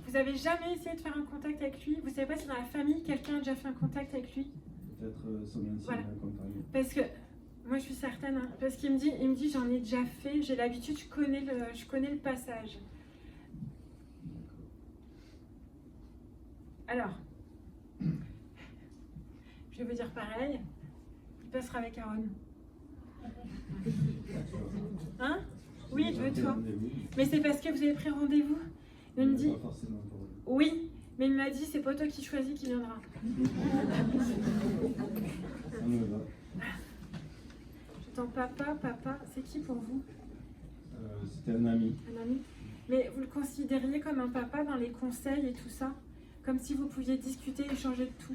Vous avez jamais essayé de faire un contact avec lui? Vous savez pas si dans la famille, quelqu'un a déjà fait un contact avec lui? Peut-être son ancien Voilà. accompagné. Parce que, moi je suis certaine, hein, parce qu'il me dit j'en ai déjà fait, j'ai l'habitude, je connais le passage. Alors, je vais vous dire pareil, il passera avec Aaron. Hein? Oui, je veux toi. Mais c'est parce que vous avez pris rendez-vous. Il me dit, Pas forcément pour lui. oui, mais il m'a dit, c'est pas toi qui choisis qui viendra. Ça me va. J'entends papa, c'est qui pour vous? C'était un ami. Un ami? Mais vous le considériez comme un papa dans les conseils et tout ça? Comme si vous pouviez discuter, échanger de tout.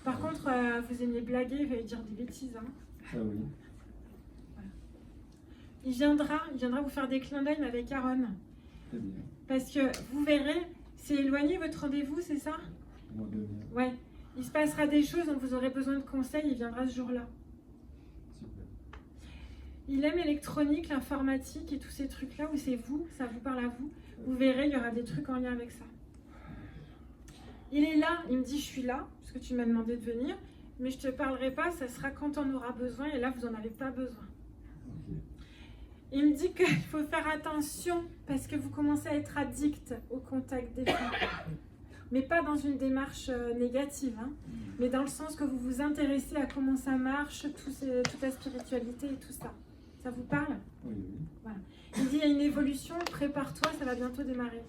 Par contre, vous aimiez blaguer, il va dire des bêtises. Hein. Ça oui. Il viendra vous faire des clins d'œil avec Aaron. Très bien. Parce que vous verrez, c'est éloigné votre rendez-vous, c'est ça? Au mois de mai. Ouais. Il se passera des choses dont vous aurez besoin de conseils, il viendra ce jour-là. Super. Il aime l'électronique, l'informatique et tous ces trucs-là où c'est vous, ça vous parle à vous. Vous verrez, il y aura des trucs en lien avec ça. Il est là, il me dit je suis là, parce que tu m'as demandé de venir, mais je ne te parlerai pas, ça sera quand on aura besoin, et là vous n'en avez pas besoin. Ok. Il me dit qu'il faut faire attention, parce que vous commencez à être addict au contact des femmes. Mais pas dans une démarche négative, hein, mais dans le sens que vous vous intéressez à comment ça marche, toute la spiritualité et tout ça. Ça vous parle? Oui, oui. Voilà. Il dit il y a une évolution, prépare-toi, ça va bientôt démarrer.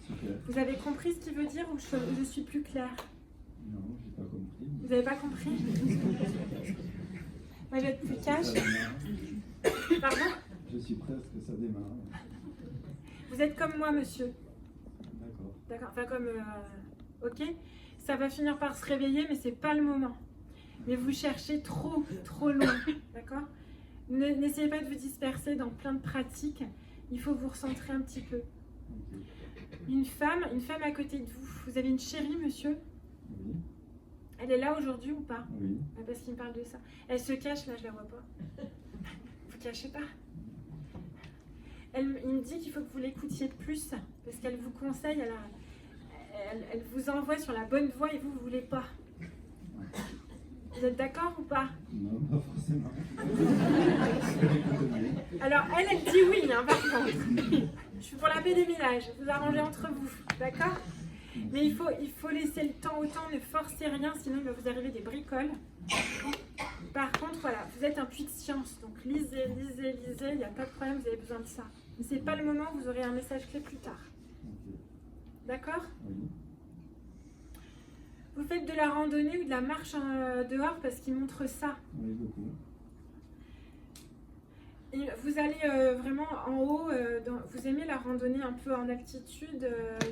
Super. Vous avez compris ce qu'il veut dire ou je suis plus claire? Non, j'ai pas compris. Vous n'avez pas compris? Moi je vais être plus cash. Ça démarre. Pardon? Je suis presque, ça démarre. Vous êtes comme moi, monsieur. D'accord. D'accord? Enfin, comme. Ok? Ça va finir par se réveiller, mais c'est pas le moment. Mais vous cherchez trop loin. D'accord? N'essayez pas de vous disperser dans plein de pratiques. Il faut vous recentrer un petit peu. Ok. Une femme à côté de vous. Vous avez une chérie, monsieur? Oui. Elle est là aujourd'hui ou pas? Oui. Ah, parce qu'il me parle de ça. Elle se cache, là, je la vois pas. Vous cachez pas? Il me dit qu'il faut que vous l'écoutiez plus, parce qu'elle vous conseille, elle vous envoie sur la bonne voie et vous ne voulez pas. Vous êtes d'accord ou pas? Non, pas forcément. Alors, elle dit oui, hein, par contre. Je suis pour la paix des ménages, vous arrangez entre vous, d'accord? Mais il faut laisser le temps au temps, ne forcez rien, sinon il va vous arriver des bricoles. Par contre, voilà, vous êtes un puits de science, donc lisez, il n'y a pas de problème, vous avez besoin de ça. Mais ce n'est pas le moment, vous aurez un message clé plus tard. Ok. D'accord? Oui. Vous faites de la randonnée ou de la marche dehors parce qu'il montre ça. Oui, beaucoup. Et vous allez vraiment en haut, vous aimez la randonnée un peu en altitude,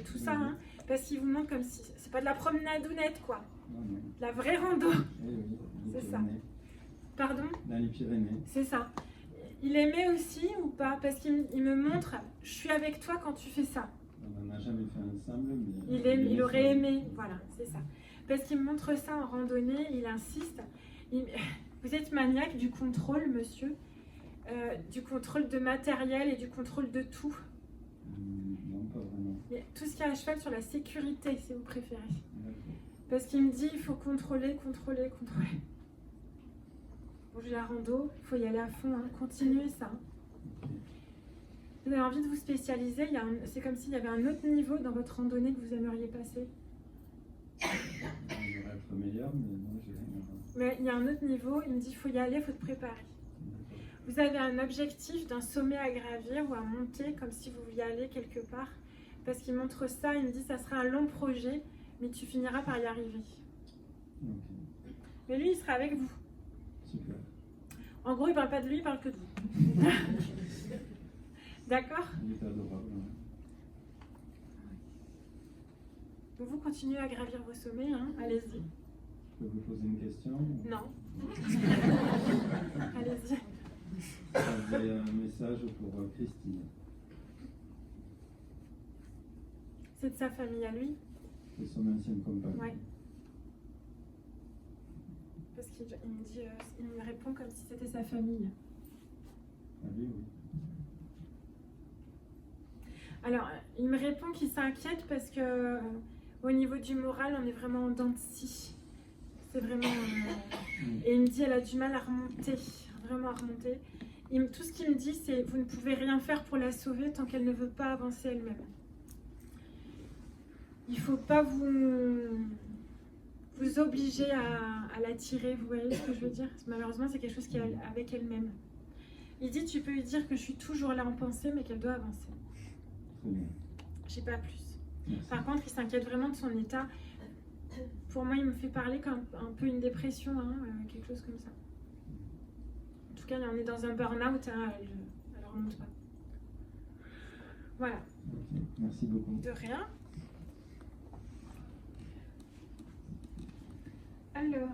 tout ça, hein, parce qu'il vous montre comme si, c'est pas de la promenadounette quoi, Non, non. de la vraie rando. Oui, oui. Les C'est ça. Pyrénées. Pardon? Dans les Pyrénées. C'est ça. Il aimait aussi ou pas? Parce qu'il me montre, je suis avec toi quand tu fais ça. On n'en a jamais fait ensemble, mais... Il aurait aimé, voilà, c'est ça. Parce qu'il me montre ça en randonnée, il insiste. Vous êtes maniaque du contrôle, monsieur, du contrôle de matériel et du contrôle de tout. Non, pas vraiment. Mais tout ce qui est à cheval sur la sécurité, si vous préférez. D'accord. Parce qu'il me dit, il faut contrôler. Bon, j'ai la rando, il faut y aller à fond, hein. Continuez ça. Ok. Vous avez envie de vous spécialiser, c'est comme s'il y avait un autre niveau dans votre randonnée que vous aimeriez passer. J'aimerais être meilleur, mais non, j'ai rien. Mais il y a un autre niveau, il me dit, il faut y aller, il faut te préparer. D'accord. Vous avez un objectif d'un sommet à gravir ou à monter, comme si vous vouliez aller quelque part. Parce qu'il montre ça, il me dit, ça sera un long projet, mais tu finiras par y arriver. Ok. Mais lui, il sera avec vous. Super. En gros, il ne parle pas de lui, il parle que de vous. D'accord? Il est adorable. Hein. Donc vous continuez à gravir vos sommets, hein? Allez-y. Je peux vous poser une question? Non. Allez-y. J'avais un message pour Christine. C'est de sa famille à lui. De son ancienne compagne. Ouais. Parce qu'il me dit, il me répond comme si c'était sa famille. Ah oui, oui. Alors, il me répond qu'il s'inquiète parce que au niveau du moral, on est vraiment en dents de scie. C'est vraiment. Et il me dit, elle a du mal à remonter, vraiment à remonter. Tout ce qu'il me dit, c'est vous ne pouvez rien faire pour la sauver tant qu'elle ne veut pas avancer elle-même. Il ne faut pas vous obliger à la tirer, vous voyez ce que je veux dire? Malheureusement, c'est quelque chose qui est avec elle-même. Il dit, tu peux lui dire que je suis toujours là en pensée, mais qu'elle doit avancer. Très bien. Je sais pas plus. Merci. Par contre, il s'inquiète vraiment de son état. Pour moi, il me fait parler comme un peu une dépression, hein, quelque chose comme ça. En tout cas, on est dans un burn-out, hein, elle remonte pas. Voilà. Ok, merci beaucoup. De rien. Alors.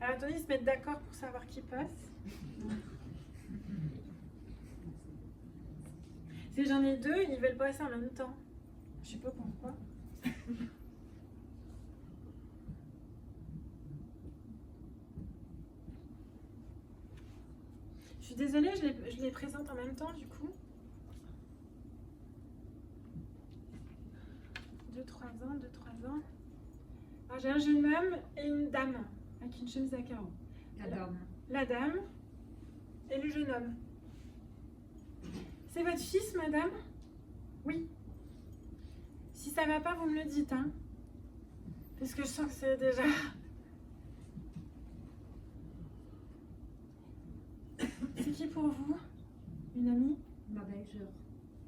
Alors, attendez, ils se mettent d'accord pour savoir qui passe. Si j'en ai deux, ils veulent passer en même temps. Je sais pas pourquoi. Je suis désolée, je les présente en même temps du coup. 2-3 ans, 2-3 ans. Alors, j'ai un jeune homme et une dame avec une chemise à carreaux. La dame et le jeune homme. C'est votre fils, madame? Oui. Si ça va pas, vous me le dites, hein. Parce que je sens que c'est déjà... C'est qui pour vous? Une amie? Ma belle-sœur.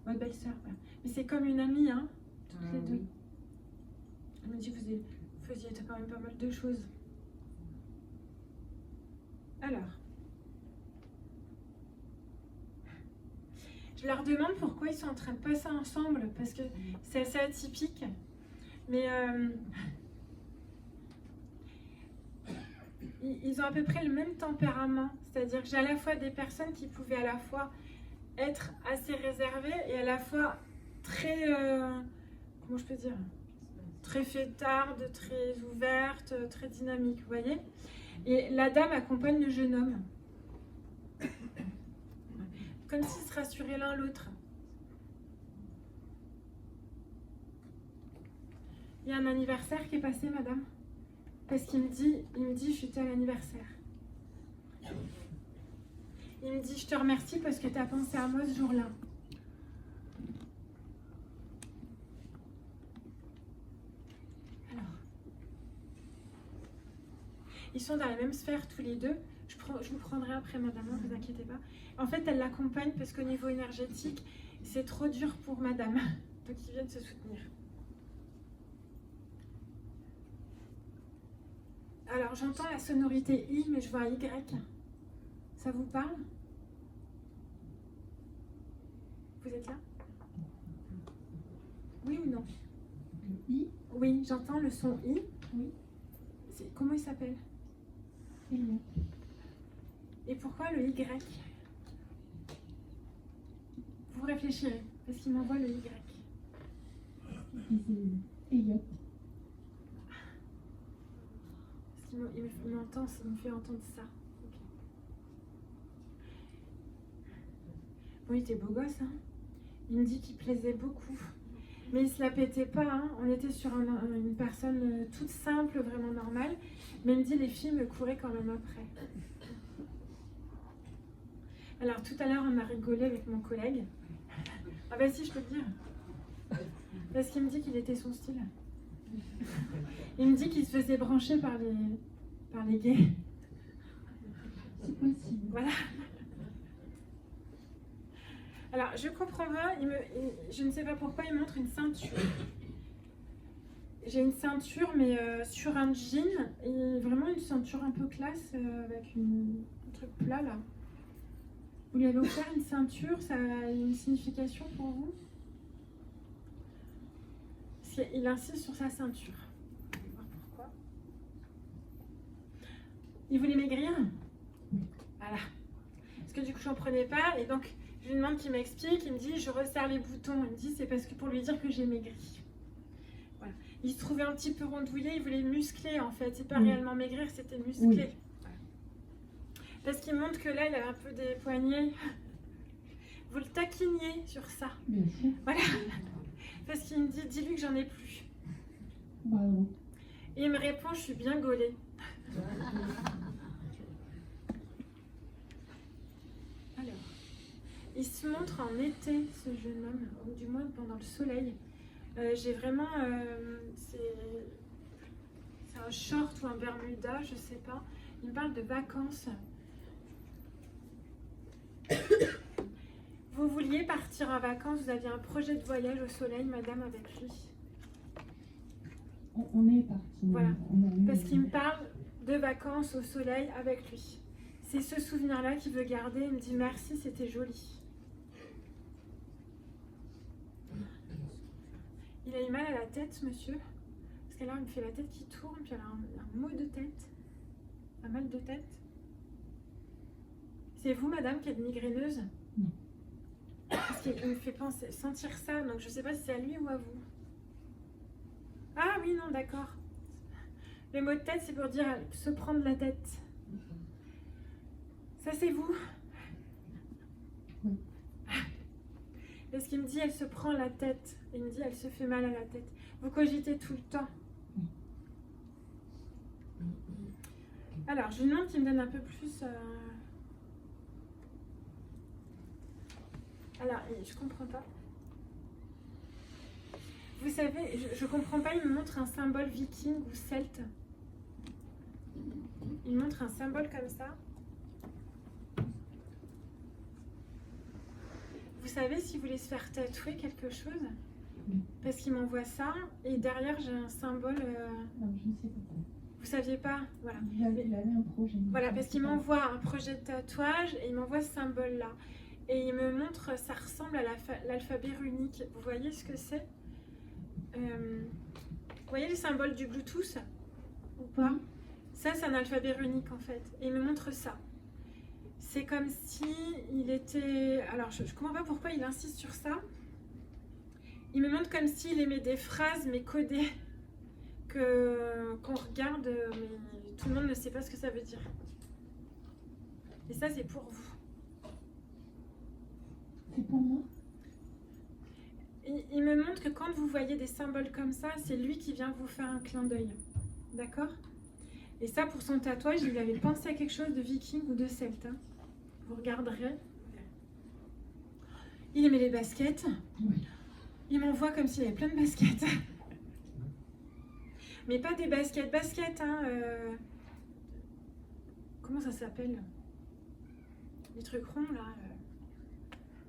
Votre belle-sœur, ouais. Mais c'est comme une amie, hein, toutes les deux. Oui. Elle me dit que vous faisiez quand même pas mal de choses. Alors, je leur demande pourquoi ils sont en train de passer ensemble, parce que c'est assez atypique. Mais ils ont à peu près le même tempérament. C'est-à-dire que j'ai à la fois des personnes qui pouvaient à la fois être assez réservées et à la fois très, comment je peux dire, très fêtarde, très ouverte, très dynamique, vous voyez. Et la dame accompagne le jeune homme. Comme s'ils se rassuraient l'un l'autre. Il y a un anniversaire qui est passé, madame. Parce qu'il me dit, je suis à l'anniversaire. Il me dit, je te remercie parce que tu as pensé à moi ce jour-là. Alors, ils sont dans la même sphère tous les deux. Je vous prendrai après, madame, ne vous inquiétez pas. En fait, elle l'accompagne parce qu'au niveau énergétique, c'est trop dur pour madame. Donc, ils viennent se soutenir. Alors, j'entends la sonorité I, mais je vois un Y. Ça vous parle? Vous êtes là? Oui ou non? Le I, Oui, j'entends le son I. oui, Comment il s'appelle? Elliot. Et pourquoi le Y? Vous réfléchirez, parce qu'il m'envoie le Y. Et c'est Elliot. Parce qu'il me fait entendre ça. Ok. Bon, il était beau gosse, hein. Il me dit qu'il plaisait beaucoup. Mais il se la pétait pas, hein. On était sur une personne toute simple, vraiment normale. Mais il me dit les filles me couraient quand même après. Alors tout à l'heure, on a rigolé avec mon collègue. Ah bah si, je peux te dire. Parce qu'il me dit qu'il était son style. Il me dit qu'il se faisait brancher par les gays. C'est possible. Voilà. Alors, je comprends pas, je ne sais pas pourquoi il montre une ceinture. J'ai une ceinture, mais sur un jean, et vraiment une ceinture un peu classe, avec un truc plat, là. Vous lui avez offert une ceinture, ça a une signification pour vous? Parce qu'il insiste sur sa ceinture. On va voir pourquoi. Il voulait maigrir? Voilà. Parce que du coup, je comprenais pas. Et donc, je lui demande qu'il m'explique. Il me dit, je resserre les boutons. Il me dit, c'est parce que pour lui dire que j'ai maigri. Voilà. Il se trouvait un petit peu rondouillé. Il voulait muscler, en fait. C'est pas réellement maigrir, c'était muscler. Oui. Voilà. Parce qu'il montre que là, il a un peu des poignets. Vous le taquiniez sur ça. Bien sûr. Voilà. Parce qu'il me dit, dis-lui que j'en ai plus. Bah oui. Et il me répond, je suis bien gaulée. Alors, il se montre en été, ce jeune homme, ou du moins pendant le soleil. J'ai vraiment... c'est un short ou un bermuda, je sais pas. Il me parle de vacances. Vous vouliez partir en vacances, vous aviez un projet de voyage au soleil, madame, avec lui. On est parti. Voilà. On a eu- Parce qu'il me parle de vacances au soleil avec lui. C'est ce souvenir-là qu'il veut garder. Il me dit merci, c'était joli. Il a eu mal à la tête, monsieur. Parce que là, il me fait la tête qui tourne, puis elle a un mot de tête. Un mal de tête. C'est vous, madame, qui êtes migraineuse? Non. Parce qu'il me fait sentir ça, donc je ne sais pas si c'est à lui ou à vous. Ah oui, non, d'accord. Le mot de tête, c'est pour dire se prendre la tête. Ça, c'est vous? Oui. Parce qu'il me dit, elle se prend la tête. Il me dit, elle se fait mal à la tête. Vous cogitez tout le temps. Alors, je lui demande qu'il me donne un peu plus... Alors, je comprends pas. Vous savez, je comprends pas, il me montre un symbole viking ou celte. Il me montre un symbole comme ça. Vous savez s'il voulait se faire tatouer quelque chose? Parce qu'il m'envoie ça, et derrière j'ai un symbole... Non, je ne sais pas. Vous saviez pas? Voilà. Il avait un projet. Voilà, parce qu'il m'envoie un projet de tatouage, et il m'envoie ce symbole-là. Et il me montre, ça ressemble à l'alphabet runique. Vous voyez ce que c'est? Vous voyez le symbole du Bluetooth ou pas? Ça, c'est un alphabet runique en fait. Et il me montre ça. C'est comme si il était... Alors, je ne comprends pas pourquoi il insiste sur ça. Il me montre comme s'il aimait des phrases, mais codées, qu'on regarde, mais tout le monde ne sait pas ce que ça veut dire. Et ça, c'est pour vous. C'est pour moi. Il me montre que quand vous voyez des symboles comme ça, c'est lui qui vient vous faire un clin d'œil. D'accord? Et ça, pour son tatouage, il avait pensé à quelque chose de viking ou de celte. Hein. Vous regarderez. Il aimait les baskets. Oui. Il m'envoie comme s'il avait plein de baskets. Mais pas des baskets, hein. Comment ça s'appelle? Les trucs ronds, là.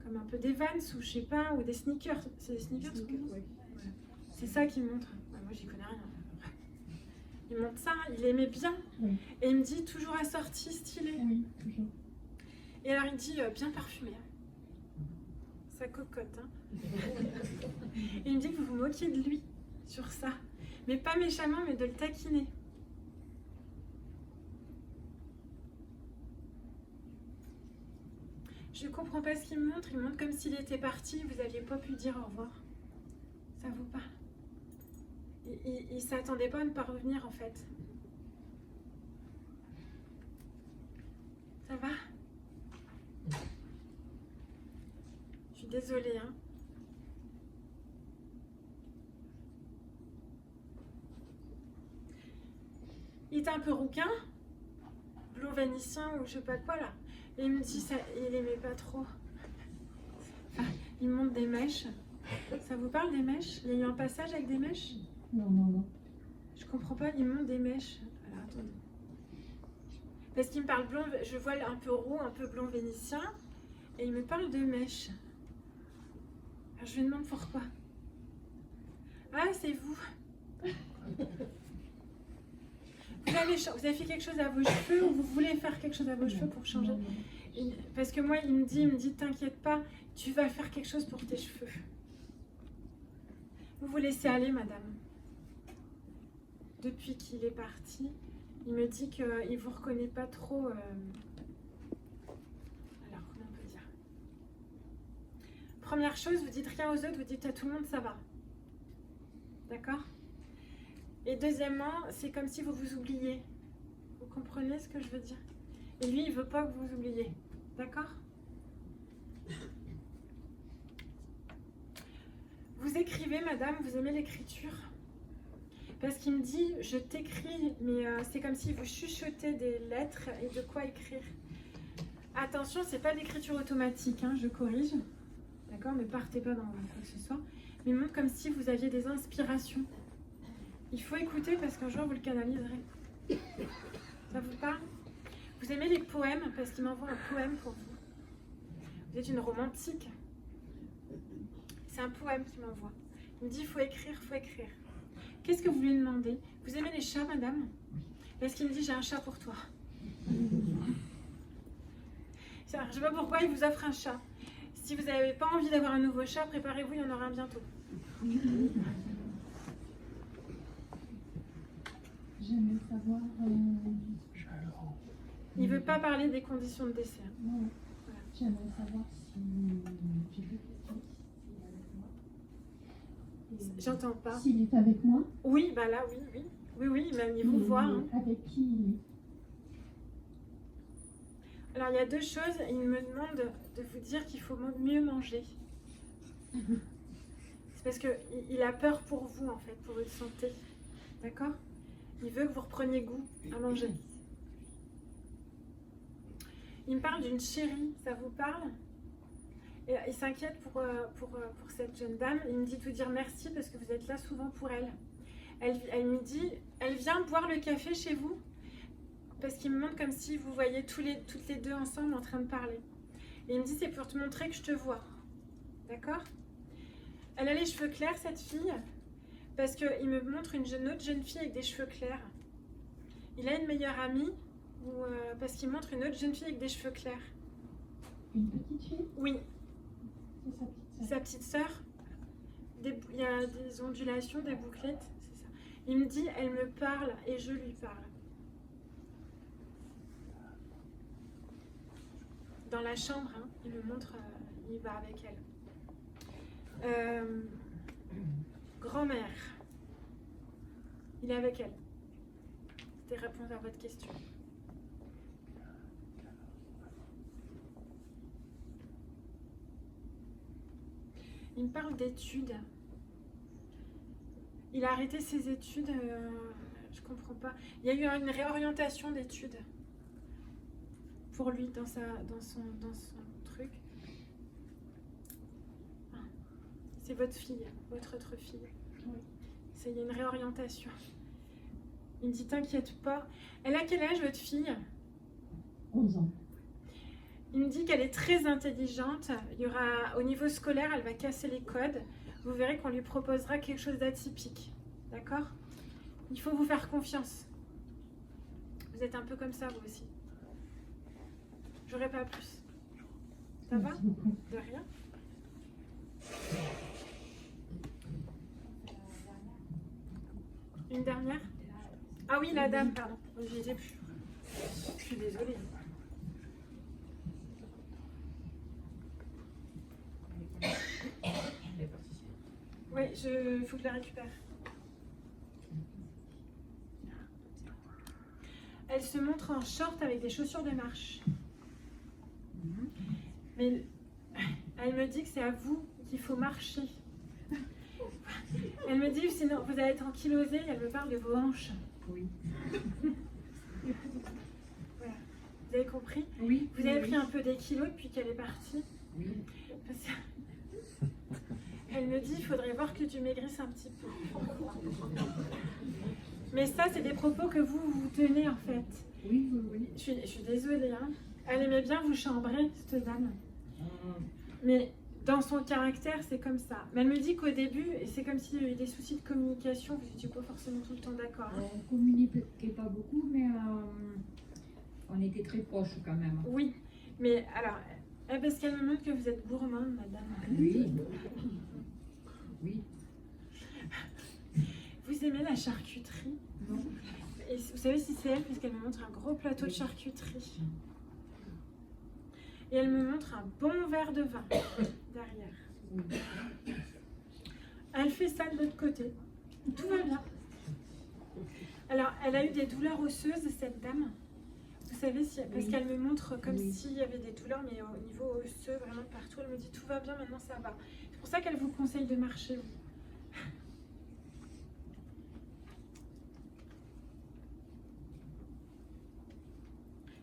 Comme un peu des Vans ou je sais pas, ou des sneakers. C'est des sneakers? Oui. C'est ça qu'il montre. Ouais, moi, j'y connais rien. Il montre ça, il aimait bien. Oui. Et il me dit toujours assorti, stylé. Oui, toujours. Et alors il dit bien parfumé. Ça cocotte. Hein. Et il me dit que vous vous moquiez de lui sur ça. Mais pas méchamment, mais de le taquiner. Je comprends pas ce qu'il me montre. Il me montre comme s'il était parti. Vous n'aviez pas pu dire au revoir. Ça vous parle? Il s'attendait pas à ne pas revenir en fait. Ça va? Je suis désolée. Hein. Il était un peu rouquin, blond vénitien ou je sais pas quoi là. Et il me dit ça, il aimait pas trop. Enfin, il me montre des mèches. Ça vous parle des mèches? Il y a eu un passage avec des mèches? Non, non, non. Je comprends pas, il me montre des mèches. Alors attendez. Parce qu'il me parle blond, je vois un peu roux, un peu blond vénitien. Et il me parle de mèches. Alors je lui demande pourquoi. Ah, c'est vous. Vous avez fait quelque chose à vos cheveux ou vous voulez faire quelque chose à vos cheveux pour changer? Non, non. Parce que moi, il me dit, t'inquiète pas, tu vas faire quelque chose pour tes cheveux. Vous vous laissez aller, madame. Depuis qu'il est parti, il me dit qu'il ne vous reconnaît pas trop. Alors, comment première chose, vous dites rien aux autres, vous dites à tout le monde ça va. D'accord? Et deuxièmement, c'est comme si vous vous oubliez. Vous comprenez ce que je veux dire? Et lui, il veut pas que vous vous oubliez. D'accord? Vous écrivez, madame, vous aimez l'écriture? Parce qu'il me dit, je t'écris, mais c'est comme si vous chuchotez des lettres et de quoi écrire. Attention, c'est pas d'écriture automatique, hein, je corrige. D'accord? Ne partez pas dans quoi que ce soit. Mais montre comme si vous aviez des inspirations. Il faut écouter parce qu'un jour vous le canaliserez. Ça vous parle? Vous aimez les poèmes parce qu'il m'envoie un poème pour vous. Vous êtes une romantique. C'est un poème qu'il m'envoie. Il me dit, il faut écrire, il faut écrire. Qu'est-ce que vous lui demandez? Vous aimez les chats, madame? Parce qu'il me dit, j'ai un chat pour toi. Je ne sais pas pourquoi il vous offre un chat. Si vous n'avez pas envie d'avoir un nouveau chat, préparez-vous, il y en aura un bientôt. J'aimerais savoir. Il ne veut pas parler des conditions de décès. Non, j'aimerais savoir si. J'ai deux questions. J'entends pas. S'il est avec moi. Oui, bah là, oui, oui. Oui, oui, même il vous voit. Hein. Avec qui il est? Alors, il y a deux choses. Il me demande de vous dire qu'il faut mieux manger. C'est parce qu'il a peur pour vous, en fait, pour votre santé. D'accord? Il veut que vous repreniez goût à manger. Il me parle d'une chérie, ça vous parle? Et il s'inquiète pour cette jeune dame. Il me dit de vous dire merci parce que vous êtes là souvent pour elle. Elle me dit, elle vient boire le café chez vous parce qu'il me montre comme si vous voyez toutes les deux ensemble en train de parler. Et il me dit, c'est pour te montrer que je te vois. D'accord? Elle a les cheveux clairs, cette fille, parce qu'il me montre une autre jeune fille avec des cheveux clairs. Il a une meilleure amie, parce qu'il montre une autre jeune fille avec des cheveux clairs. Une petite fille? Oui. C'est sa petite sœur. Sa petite sœur. Il y a des ondulations, des bouclettes, c'est ça. Il me dit, elle me parle et je lui parle. Dans la chambre, hein, il me montre, il va avec elle. Grand-mère, il est avec elle. C'était répondre à votre question. Il me parle d'études. Il a arrêté ses études, je comprends pas. Il y a eu une réorientation d'études pour lui dans son truc. C'est votre fille, votre autre fille. Oui. Il y a une réorientation. Il me dit, t'inquiète pas. Elle a quel âge, votre fille? 11 ans. Il me dit qu'elle est très intelligente. Il y aura, au niveau scolaire, elle va casser les codes. Vous verrez qu'on lui proposera quelque chose d'atypique. D'accord? Il faut vous faire confiance. Vous êtes un peu comme ça, vous aussi. J'aurais pas plus. Ça va? De rien. Une dernière? Ah oui, la dame, pardon. Je les ai plus. Je suis désolée. Oui, il faut que je la récupère. Elle se montre en short avec des chaussures de marche. Mais elle me dit que c'est à vous qu'il faut marcher. Elle me dit, sinon vous allez être ankylosée. Elle me parle de vos hanches. Oui. Voilà. Vous avez compris? Oui. Vous avez pris un peu des kilos depuis qu'elle est partie. Oui. Parce que... Elle me dit, il faudrait voir que tu maigrisses un petit peu. Mais ça, c'est des propos que vous tenez en fait. Oui, oui, oui. Je suis désolée. Hein. Elle aimait bien vous chambrer, cette dame. Mais dans son caractère, c'est comme ça. Mais elle me dit qu'au début, et c'est comme s'il y avait des soucis de communication, vous n'étiez pas forcément tout le temps d'accord. Hein. On communiquait pas beaucoup, mais on était très proches quand même. Oui, mais alors, parce qu'elle me montre que vous êtes gourmande, madame. Oui. Oui. Vous aimez la charcuterie? Non. Et vous savez si c'est elle, puisqu'elle me montre un gros plateau de charcuterie. Et elle me montre un bon verre de vin derrière. Oui. Elle fait ça de l'autre côté. Tout va bien. Alors, elle a eu des douleurs osseuses, cette dame. Vous savez, parce Oui. qu'elle me montre comme Oui. s'il y avait des douleurs, mais au niveau osseux, vraiment partout. Elle me dit tout va bien, maintenant ça va. C'est pour ça qu'elle vous conseille de marcher.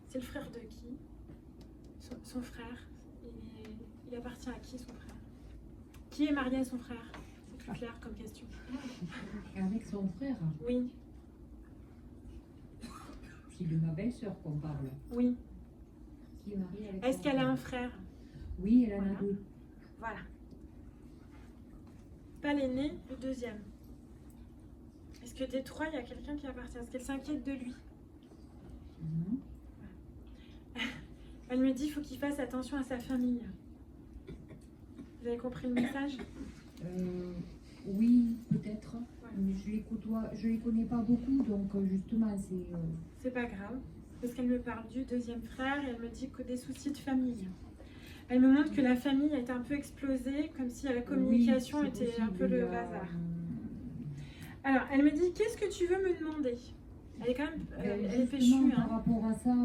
C'est le frère de qui? Son frère. Il appartient à qui, son frère? Qui est marié à son frère? C'est plus clair comme question. Avec son frère, Oui, c'est de ma belle-sœur qu'on parle. oui. Qui est mariée avec Est-ce son qu'elle a frère. un frère? Oui, elle en Voilà. a deux. Voilà. Pas l'aîné, le deuxième. Est-ce que des trois, il y a quelqu'un qui appartient? Est-ce qu'elle s'inquiète de lui? Mhm. Elle me dit qu'il faut qu'il fasse attention à sa famille. Vous avez compris le message? Oui, peut-être. Ouais. Mais je les connais pas beaucoup, donc justement, c'est. C'est pas grave. Parce qu'elle me parle du deuxième frère et elle me dit que des soucis de famille. Elle me montre que la famille a été un peu explosée, comme si la communication Oui, était c'est un peu possible, le bazar. Alors, elle me dit, qu'est-ce que tu veux me demander? Elle est quand même, elle est Justement, péchue. par Hein. rapport à ça,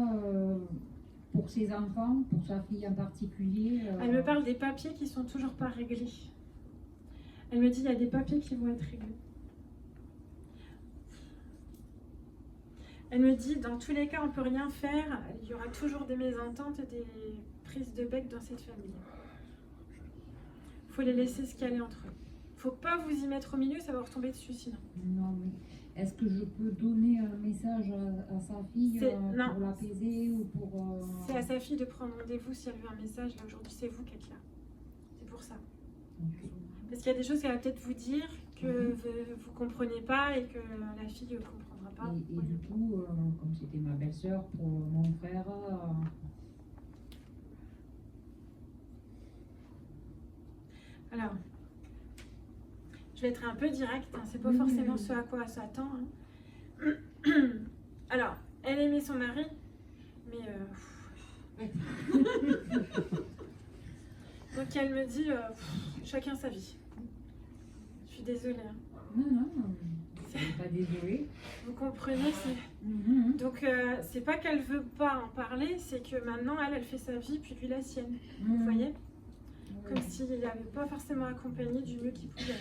pour ses enfants, pour sa fille en particulier. Elle me parle des papiers qui sont toujours pas réglés. Elle me dit, il y a des papiers qui vont être réglés. Elle me dit, dans tous les cas, on peut rien faire. Il y aura toujours des mésententes et des prises de bec dans cette famille. Il faut les laisser se caler entre eux. Faut pas vous y mettre au milieu, ça va vous retomber dessus sinon. Non, mais est-ce que je peux donner un message à sa fille Non. pour l'apaiser ou pour. C'est à sa fille de prendre rendez-vous si elle veut un message. Là, aujourd'hui, c'est vous qui êtes là. C'est pour ça. Ok. Parce qu'il y a des choses qu'elle va peut-être vous dire que vous comprenez pas et que la fille ne comprendra pas. Et du coup, comme c'était ma belle-sœur, pour mon frère. Alors, je vais être un peu directe, hein, c'est pas Oui, forcément oui, oui. ce à quoi elle s'attend. Hein. Alors, elle aimait son mari, mais donc elle me dit chacun sa vie. Je suis désolée. Hein. Non, je suis pas désolée. Vous comprenez c'est... Mhm. Donc c'est pas qu'elle veut pas en parler, c'est que maintenant elle fait sa vie puis lui la sienne. Vous Mhm. voyez? Ouais. Comme s'il n'avait pas forcément accompagné du mieux qu'il pouvait.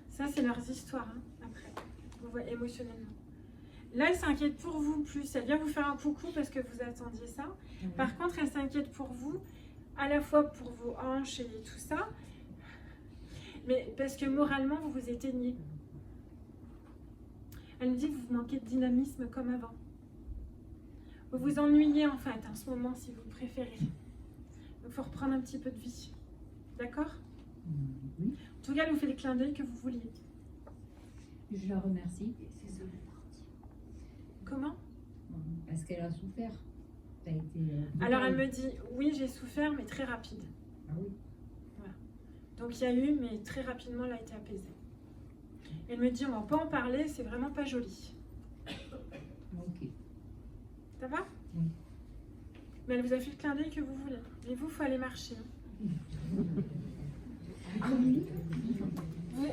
Ça, c'est leurs histoires, hein, après. Vous voyez, émotionnellement. Là, elle s'inquiète pour vous plus. Elle vient vous faire un coucou parce que vous attendiez ça. Ouais. Par contre, elle s'inquiète pour vous, à la fois pour vos hanches et tout ça, mais parce que moralement, vous vous éteignez. Elle me dit que vous manquez de dynamisme comme avant. Vous vous ennuyez en fait, en ce moment, si vous préférez. Donc, il faut reprendre un petit peu de vie. D'accord? Oui, En tout cas, elle vous fait les clins d'œil que vous vouliez. je la remercie. Comment? Parce qu'elle a souffert. Ça a été, Alors, elle brutal. me dit, oui, j'ai souffert, mais très rapide. Ah oui. Donc, il y a eu, mais très rapidement, elle a été apaisée. Elle me dit, on va pas en parler, c'est vraiment pas joli. Ok. Ça va? Oui. Mais elle vous a fait le clin d'œil que vous voulez. Mais vous, il faut aller marcher. Ah oui. Vous,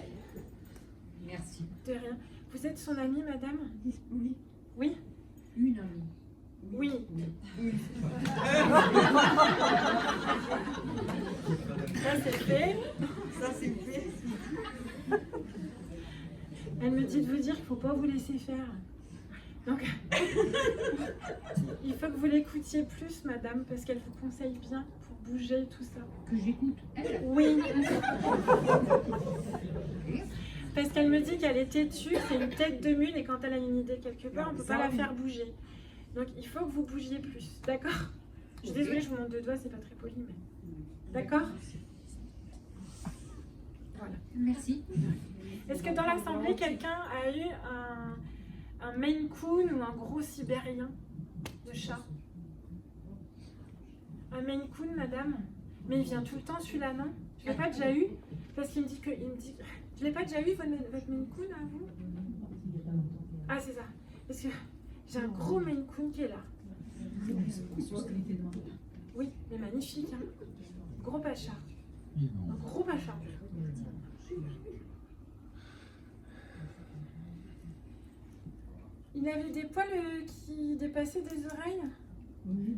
Merci. de rien. Vous êtes son amie, madame? Oui. Oui? Une amie. Oui. Ça, c'est fait. Ça, c'est fait. Elle me dit de vous dire qu'il ne faut pas vous laisser faire. Donc, il faut que vous l'écoutiez plus, madame, parce qu'elle vous conseille bien pour bouger et tout ça. Que j'écoute. Elle. Oui. Parce qu'elle me dit qu'elle est têtue, c'est une tête de mule, et quand elle a une idée quelque part, on ne peut pas la faire bouger. Donc, il faut que vous bougiez plus, d'accord? Je suis désolée, je vous montre deux doigts, c'est pas très poli, mais... D'accord? Voilà. Merci. Est-ce que dans l'assemblée, quelqu'un a eu un Maine Coon ou un gros sibérien de chat? Un Maine Coon, madame? Mais il vient tout le temps, celui-là, non? Je l'ai pas déjà eu? Parce qu'il me dit que... Je l'ai pas déjà eu, votre Maine Coon, à vous? Ah, c'est ça. Parce que j'ai un gros Maine Coon qui est là. Oui, mais magnifique, hein. Gros pacha. Un gros machin. Il avait des poils qui dépassaient des oreilles. Oui,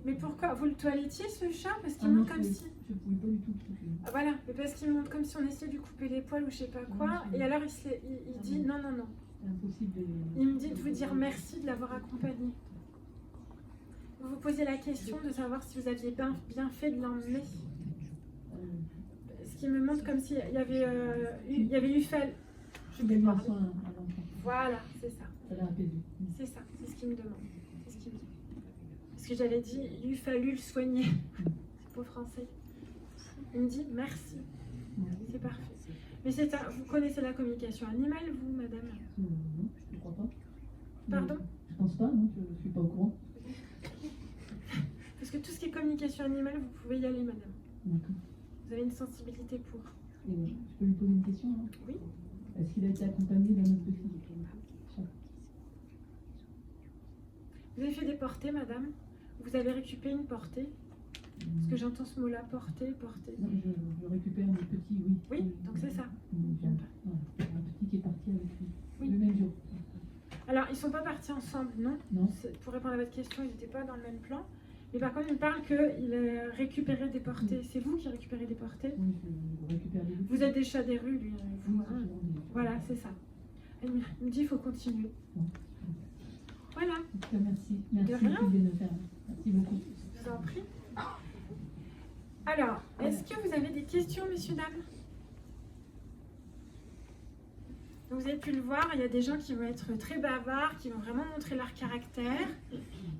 Mais pourquoi? Vous le toilettiez ce chat? Parce qu'il non, monte comme si... je ne pouvais pas du tout le toucher. Ah, voilà, mais parce qu'il monte comme si on essayait de lui couper les poils ou je sais pas quoi. Oui, Et alors il dit non, non, non. C'est impossible de... Il me dit de vous dire merci de l'avoir accompagné. Vous vous posez la question de savoir si vous aviez bien fait de l'emmener. Ce qui me montre comme s'il y avait eu fait... Je Il vais a eu un voir. soin à l'enfant. Voilà, c'est ça. Ça l'a apaisé. C'est ça, c'est ce qu'il me demande. C'est ce qu'il me dit. Parce que j'avais dit, il eût fallu le soigner. C'est pas français. Il me dit merci. C'est parfait. Mais vous connaissez la communication animale, vous, madame? Non, je ne crois pas. Pardon? Je pense pas, non, je ne suis pas au courant. Parce que tout ce qui est communication animale, vous pouvez y aller, madame. D'accord. Vous avez une sensibilité pour. Et je peux lui poser une question, là? Oui. Est-ce qu'il a été accompagné d'un autre petit chat? Vous avez fait des portées, madame? Vous avez récupéré une portée? Parce que j'entends ce mot-là, portée. Non, je récupère un petit, oui. Oui, donc c'est ça. Un petit qui est parti avec lui. Oui. Le même jour. Alors, ils ne sont pas partis ensemble, non? Non. Pour répondre à votre question, ils n'étaient pas dans le même plan. Mais par contre, il me parle qu'il a récupéré des portées. C'est vous qui récupérez des portées? Oui, je récupère les deux. Vous êtes des chats des rues, lui. Vous, Oui, hein. c'est Voilà, c'est ça. Il me dit qu'il faut continuer. Voilà, En tout cas, merci. Merci rien. beaucoup de nous faire. Merci beaucoup. je vous en prie. Alors, est-ce que vous avez des questions, messieurs, dames? Donc, vous avez pu le voir, il y a des gens qui vont être très bavards, qui vont vraiment montrer leur caractère,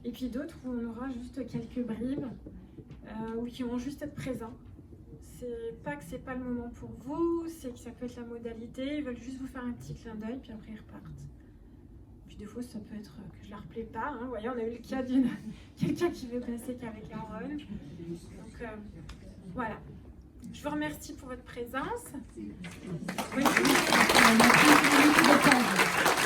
et puis d'autres où on aura juste quelques bribes, ou qui vont juste être présents. C'est pas que c'est pas le moment pour vous, c'est que ça peut être la modalité, ils veulent juste vous faire un petit clin d'œil, puis après ils repartent. Puis des fois, ça peut être que je leur plais pas. Hein. Vous voyez, on a eu le cas d'une quelqu'un qui veut passer qu'avec un rôle. Donc voilà. Je vous remercie pour votre présence. Bonne journée. Merci beaucoup.